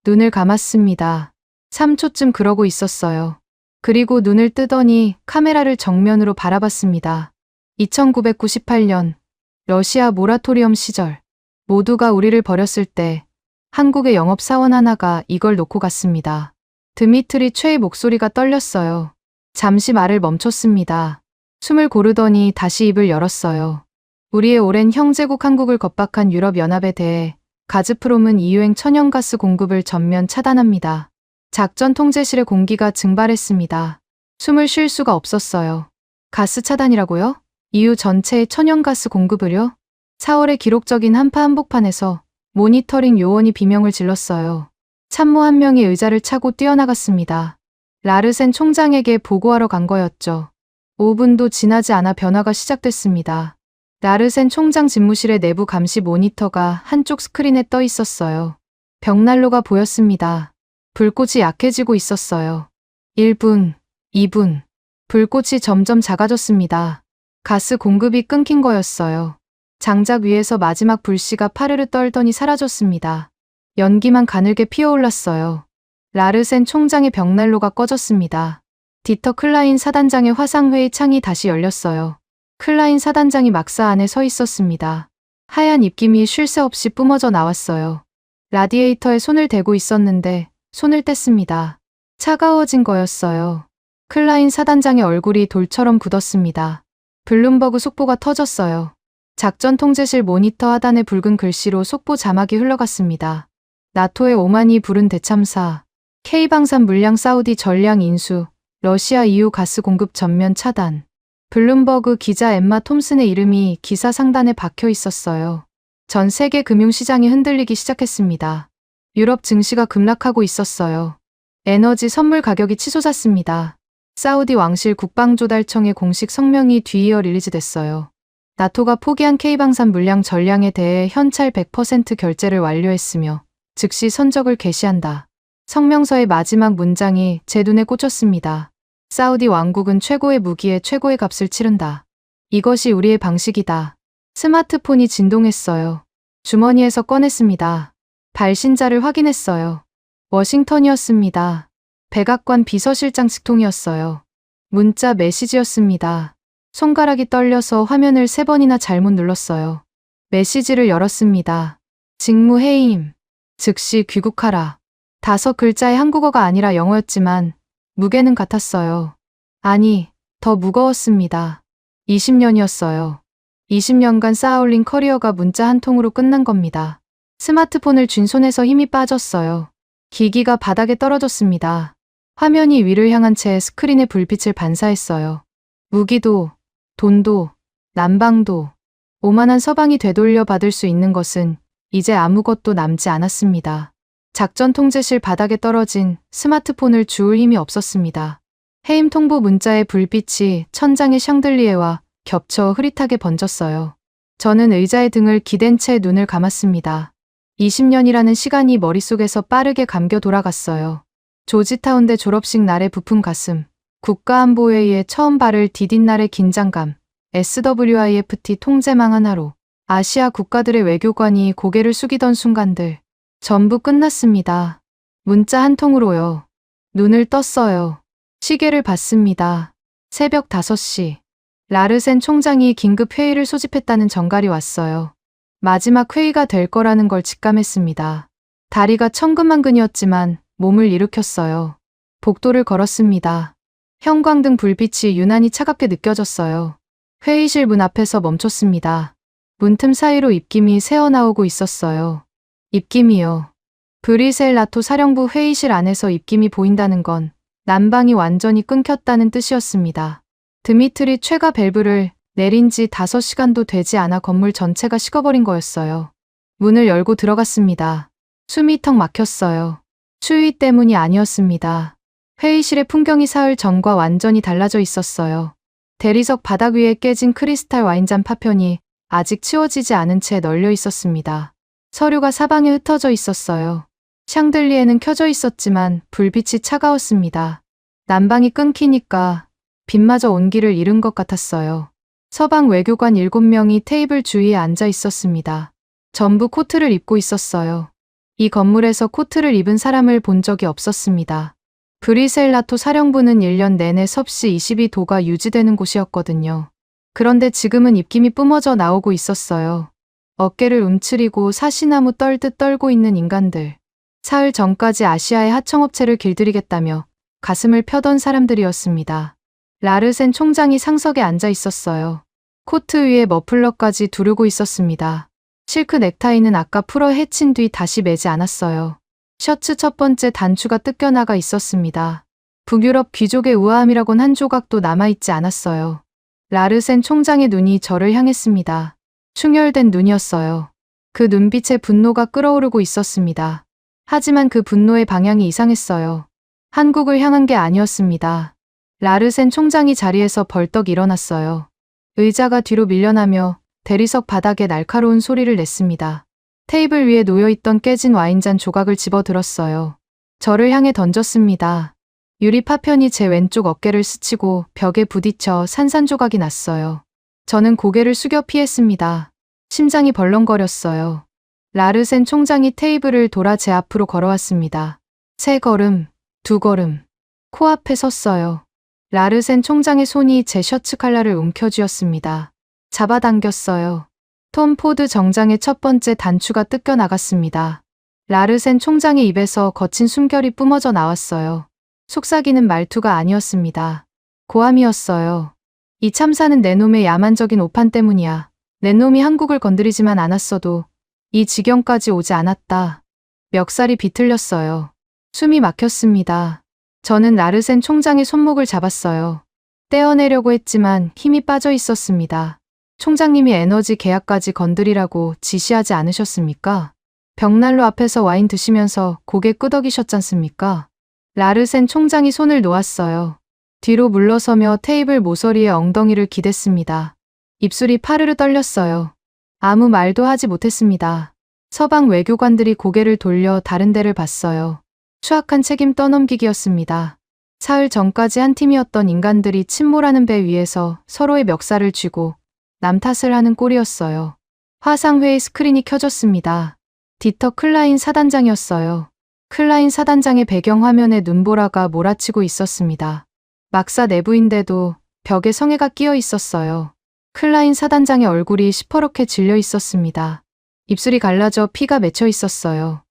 눈을 감았습니다. 3초쯤 그러고 있었어요. 그리고 눈을 뜨더니 카메라를 정면으로 바라봤습니다. 2998년 러시아 모라토리엄 시절 모두가 우리를 버렸을 때 한국의 영업사원 하나가 이걸 놓고 갔습니다. 드미트리 최의 목소리가 떨렸어요. 잠시 말을 멈췄습니다. 숨을 고르더니 다시 입을 열었어요. 우리의 오랜 형제국 한국을 겁박한 유럽연합에 대해 가즈프롬은 이유행 천연가스 공급을 전면 차단합니다. 작전 통제실의 공기가 증발했습니다. 숨을 쉴 수가 없었어요. 가스 차단이라고요? EU 전체의 천연가스 공급을요? 4월의 기록적인 한파 한복판에서 모니터링 요원이 비명을 질렀어요. 참모 한 명이 의자를 차고 뛰어나갔습니다. 라르센 총장에게 보고하러 간 거였죠. 5분도 지나지 않아 변화가 시작됐습니다. 라르센 총장 집무실의 내부 감시 모니터가 한쪽 스크린에 떠 있었어요. 벽난로가 보였습니다. 불꽃이 약해지고 있었어요. 1분, 2분. 불꽃이 점점 작아졌습니다. 가스 공급이 끊긴 거였어요. 장작 위에서 마지막 불씨가 파르르 떨더니 사라졌습니다. 연기만 가늘게 피어올랐어요. 라르센 총장의 벽난로가 꺼졌습니다. 디터 클라인 사단장의 화상회의 창이 다시 열렸어요. 클라인 사단장이 막사 안에 서 있었습니다. 하얀 입김이 쉴 새 없이 뿜어져 나왔어요. 라디에이터에 손을 대고 있었는데 손을 뗐습니다. 차가워진 거였어요. 클라인 사단장의 얼굴이 돌처럼 굳었습니다. 블룸버그 속보가 터졌어요. 작전 통제실 모니터 하단의 붉은 글씨로 속보 자막이 흘러갔습니다. 나토의 오만이 부른 대참사, K방산 물량 사우디 전량 인수, 러시아 EU 가스 공급 전면 차단. 블룸버그 기자 엠마 톰슨의 이름이 기사 상단에 박혀 있었어요. 전 세계 금융시장이 흔들리기 시작했습니다. 유럽 증시가 급락하고 있었어요. 에너지 선물 가격이 치솟았습니다. 사우디 왕실 국방조달청의 공식 성명이 뒤이어 릴리즈됐어요. 나토가 포기한 K방산 물량 전량에 대해 현찰 100% 결제를 완료했으며 즉시 선적을 개시한다. 성명서의 마지막 문장이 제 눈에 꽂혔습니다. 사우디 왕국은 최고의 무기에 최고의 값을 치른다. 이것이 우리의 방식이다. 스마트폰이 진동했어요. 주머니에서 꺼냈습니다. 발신자를 확인했어요. 워싱턴이었습니다. 백악관 비서실장 직통이었어요. 문자 메시지였습니다. 손가락이 떨려서 화면을 3번이나 잘못 눌렀어요. 메시지를 열었습니다. 직무 해임. 즉시 귀국하라. 5글자의 한국어가 아니라 영어였지만 무게는 같았어요. 아니, 더 무거웠습니다. 20년이었어요. 20년간 쌓아올린 커리어가 문자 한 통으로 끝난 겁니다. 스마트폰을 쥔 손에서 힘이 빠졌어요. 기기가 바닥에 떨어졌습니다. 화면이 위를 향한 채 스크린에 불빛을 반사했어요. 무기도, 돈도, 난방도, 오만한 서방이 되돌려 받을 수 있는 것은 이제 아무것도 남지 않았습니다. 작전 통제실 바닥에 떨어진 스마트폰을 주울 힘이 없었습니다. 해임 통보 문자의 불빛이 천장의 샹들리에와 겹쳐 흐릿하게 번졌어요. 저는 의자의 등을 기댄 채 눈을 감았습니다. 20년이라는 시간이 머릿속에서 빠르게 감겨 돌아갔어요. 조지타운대 졸업식 날의 부푼 가슴, 국가안보회의에 처음 발을 디딘 날의 긴장감, SWIFT 통제망 하나로 아시아 국가들의 외교관이 고개를 숙이던 순간들, 전부 끝났습니다. 문자 한 통으로요. 눈을 떴어요. 시계를 봤습니다. 새벽 5시. 라르센 총장이 긴급 회의를 소집했다는 전갈이 왔어요. 마지막 회의가 될 거라는 걸 직감했습니다. 다리가 천근만근이었지만 몸을 일으켰어요. 복도를 걸었습니다. 형광등 불빛이 유난히 차갑게 느껴졌어요. 회의실 문 앞에서 멈췄습니다. 문틈 사이로 입김이 새어나오고 있었어요. 입김이요. 브리셀 나토 사령부 회의실 안에서 입김이 보인다는 건 난방이 완전히 끊겼다는 뜻이었습니다. 드미트리 최가 밸브를 내린 지 5시간도 되지 않아 건물 전체가 식어버린 거였어요. 문을 열고 들어갔습니다. 숨이 턱 막혔어요. 추위 때문이 아니었습니다. 회의실의 풍경이 사흘 전과 완전히 달라져 있었어요. 대리석 바닥 위에 깨진 크리스탈 와인잔 파편이 아직 치워지지 않은 채 널려 있었습니다. 서류가 사방에 흩어져 있었어요. 샹들리에는 켜져 있었지만 불빛이 차가웠습니다. 난방이 끊기니까 빛마저 온기를 잃은 것 같았어요. 서방 외교관 7명이 테이블 주위에 앉아 있었습니다. 전부 코트를 입고 있었어요. 이 건물에서 코트를 입은 사람을 본 적이 없었습니다. 브리셀 나토 사령부는 1년 내내 섭씨 22도가 유지되는 곳이었거든요. 그런데 지금은 입김이 뿜어져 나오고 있었어요. 어깨를 움츠리고 사시나무 떨듯 떨고 있는 인간들. 사흘 전까지 아시아의 하청업체를 길들이겠다며 가슴을 펴던 사람들이었습니다. 라르센 총장이 상석에 앉아 있었어요. 코트 위에 머플러까지 두르고 있었습니다. 실크 넥타이는 아까 풀어 헤친 뒤 다시 매지 않았어요. 셔츠 첫 번째 단추가 뜯겨나가 있었습니다. 북유럽 귀족의 우아함이라곤 한 조각도 남아있지 않았어요. 라르센 총장의 눈이 저를 향했습니다. 충혈된 눈이었어요. 그 눈빛에 분노가 끓어오르고 있었습니다. 하지만 그 분노의 방향이 이상했어요. 한국을 향한 게 아니었습니다. 라르센 총장이 자리에서 벌떡 일어났어요. 의자가 뒤로 밀려나며 대리석 바닥에 날카로운 소리를 냈습니다. 테이블 위에 놓여있던 깨진 와인잔 조각을 집어들었어요. 저를 향해 던졌습니다. 유리 파편이 제 왼쪽 어깨를 스치고 벽에 부딪혀 산산조각이 났어요. 저는 고개를 숙여 피했습니다. 심장이 벌렁거렸어요. 라르센 총장이 테이블을 돌아 제 앞으로 걸어왔습니다. 3걸음, 2걸음. 코앞에 섰어요. 라르센 총장의 손이 제 셔츠 칼라를 움켜쥐었습니다. 잡아당겼어요. 톰 포드 정장의 첫 번째 단추가 뜯겨 나갔습니다. 라르센 총장의 입에서 거친 숨결이 뿜어져 나왔어요. 속삭이는 말투가 아니었습니다. 고함이었어요. 이 참사는 내 놈의 야만적인 오판 때문이야. 내 놈이 한국을 건드리지만 않았어도 이 지경까지 오지 않았다. 멱살이 비틀렸어요. 숨이 막혔습니다. 저는 라르센 총장의 손목을 잡았어요. 떼어내려고 했지만 힘이 빠져 있었습니다. 총장님이 에너지 계약까지 건드리라고 지시하지 않으셨습니까? 벽난로 앞에서 와인 드시면서 고개 끄덕이셨잖습니까? 라르센 총장이 손을 놓았어요. 뒤로 물러서며 테이블 모서리에 엉덩이를 기댔습니다. 입술이 파르르 떨렸어요. 아무 말도 하지 못했습니다. 서방 외교관들이 고개를 돌려 다른 데를 봤어요. 추악한 책임 떠넘기기였습니다. 사흘 전까지 한 팀이었던 인간들이 침몰하는 배 위에서 서로의 멱살을 쥐고 남 탓을 하는 꼴이었어요. 화상회의 스크린이 켜졌습니다. 디터 클라인 사단장이었어요. 클라인 사단장의 배경 화면에 눈보라가 몰아치고 있었습니다. 막사 내부인데도 벽에 성에가 끼어 있었어요. 클라인 사단장의 얼굴이 시퍼렇게 질려 있었습니다. 입술이 갈라져 피가 맺혀 있었어요.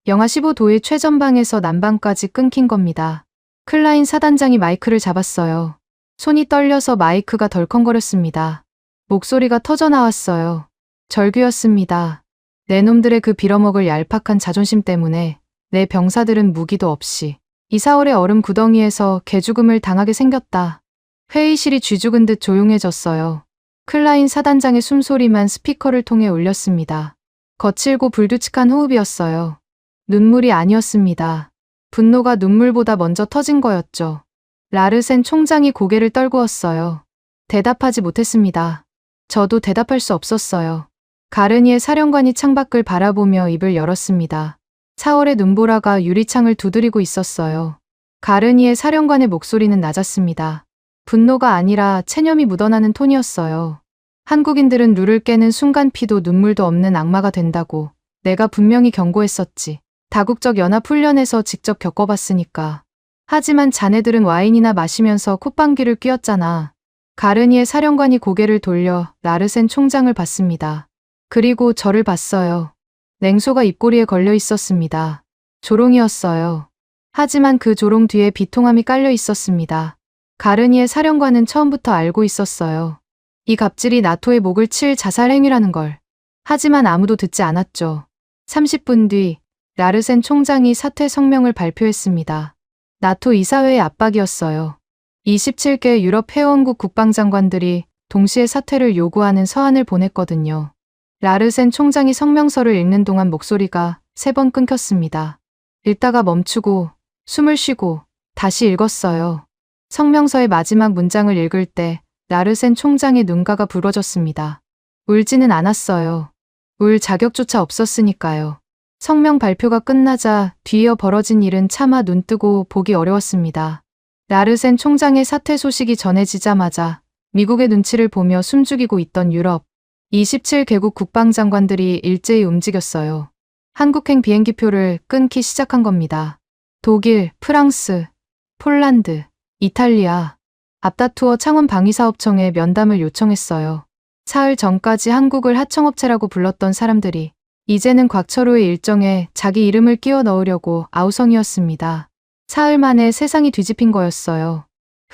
영하 15도의 최전방에서 난방까지 끊긴 겁니다. 클라인 사단장이 마이크를 잡았어요. 손이 떨려서 마이크가 덜컹거렸습니다. 목소리가 터져 나왔어요. 절규였습니다. 내 놈들의 그 빌어먹을 얄팍한 자존심 때문에 내 병사들은 무기도 없이 이 4월의 얼음 구덩이에서 개죽음을 당하게 생겼다. 회의실이 쥐죽은 듯 조용해졌어요. 클라인 사단장의 숨소리만 스피커를 통해 울렸습니다. 거칠고 불규칙한 호흡이었어요. 눈물이 아니었습니다. 분노가 눈물보다 먼저 터진 거였죠. 라르센 총장이 고개를 떨구었어요. 대답하지 못했습니다. 저도 대답할 수 없었어요. 가르니에 사령관이 창밖을 바라보며 입을 열었습니다. 4월의 눈보라가 유리창을 두드리고 있었어요. 가르니에 사령관의 목소리는 낮았습니다. 분노가 아니라 체념이 묻어나는 톤이었어요. 한국인들은 룰을 깨는 순간 피도 눈물도 없는 악마가 된다고 내가 분명히 경고했었지. 다국적 연합 훈련에서 직접 겪어봤으니까. 하지만 자네들은 와인이나 마시면서 콧방귀를 뀌었잖아. 가르니에 사령관이 고개를 돌려 라르센 총장을 봤습니다. 그리고 저를 봤어요. 냉소가 입꼬리에 걸려 있었습니다. 조롱이었어요. 하지만 그 조롱 뒤에 비통함이 깔려 있었습니다. 가르니에 사령관은 처음부터 알고 있었어요. 이 갑질이 나토의 목을 칠 자살 행위라는 걸. 하지만 아무도 듣지 않았죠. 30분 뒤 라르센 총장이 사퇴 성명을 발표했습니다. 나토 이사회의 압박이었어요. 27개 유럽 회원국 국방장관들이 동시에 사퇴를 요구하는 서한을 보냈거든요. 라르센 총장이 성명서를 읽는 동안 목소리가 3번 끊겼습니다. 읽다가 멈추고 숨을 쉬고 다시 읽었어요. 성명서의 마지막 문장을 읽을 때 라르센 총장의 눈가가 부러졌습니다. 울지는 않았어요. 울 자격조차 없었으니까요. 성명 발표가 끝나자 뒤이어 벌어진 일은 차마 눈뜨고 보기 어려웠습니다. 라르센 총장의 사퇴 소식이 전해지자마자 미국의 눈치를 보며 숨죽이고 있던 유럽 27개국 국방장관들이 일제히 움직였어요. 한국행 비행기표를 끊기 시작한 겁니다. 독일, 프랑스, 폴란드, 이탈리아, 앞다투어 창원 방위사업청에 면담을 요청했어요. 사흘 전까지 한국을 하청업체라고 불렀던 사람들이 이제는 곽철호의 일정에 자기 이름을 끼워 넣으려고 아우성이었습니다. 사흘 만에 세상이 뒤집힌 거였어요.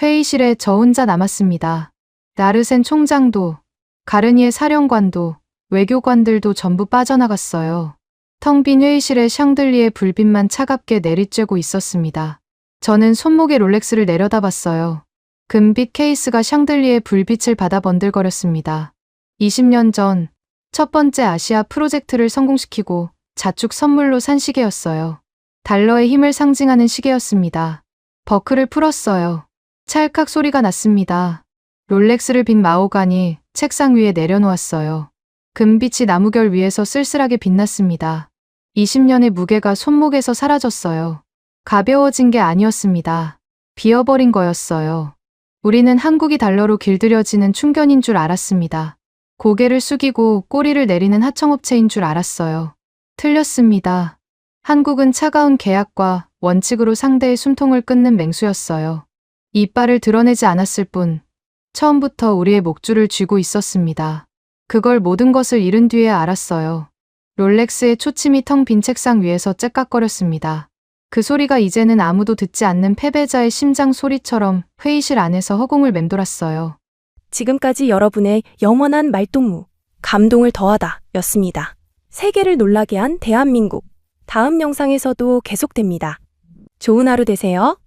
회의실에 저 혼자 남았습니다. 라르센 총장도, 가르니에 사령관도, 외교관들도 전부 빠져나갔어요. 텅 빈 회의실에 샹들리에 불빛만 차갑게 내리쬐고 있었습니다. 저는 손목에 롤렉스를 내려다봤어요. 금빛 케이스가 샹들리에 불빛을 받아 번들거렸습니다. 20년 전 첫 번째 아시아 프로젝트를 성공시키고 자축 선물로 산 시계였어요. 달러의 힘을 상징하는 시계였습니다. 버클을 풀었어요. 찰칵 소리가 났습니다. 롤렉스를 빈 마호가니 책상 위에 내려놓았어요. 금빛이 나무결 위에서 쓸쓸하게 빛났습니다. 20년의 무게가 손목에서 사라졌어요. 가벼워진 게 아니었습니다. 비어버린 거였어요. 우리는 한국이 달러로 길들여지는 충견인 줄 알았습니다. 고개를 숙이고 꼬리를 내리는 하청업체인 줄 알았어요. 틀렸습니다. 한국은 차가운 계약과 원칙으로 상대의 숨통을 끊는 맹수였어요. 이빨을 드러내지 않았을 뿐 처음부터 우리의 목줄을 쥐고 있었습니다. 그걸 모든 것을 잃은 뒤에 알았어요. 롤렉스의 초침이 텅 빈 책상 위에서 째깍거렸습니다. 그 소리가 이제는 아무도 듣지 않는 패배자의 심장 소리처럼 회의실 안에서 허공을 맴돌았어요. 지금까지 여러분의 영원한 말동무, 감동을 더하다 였습니다. 세계를 놀라게 한 대한민국. 다음 영상에서도 계속됩니다. 좋은 하루 되세요.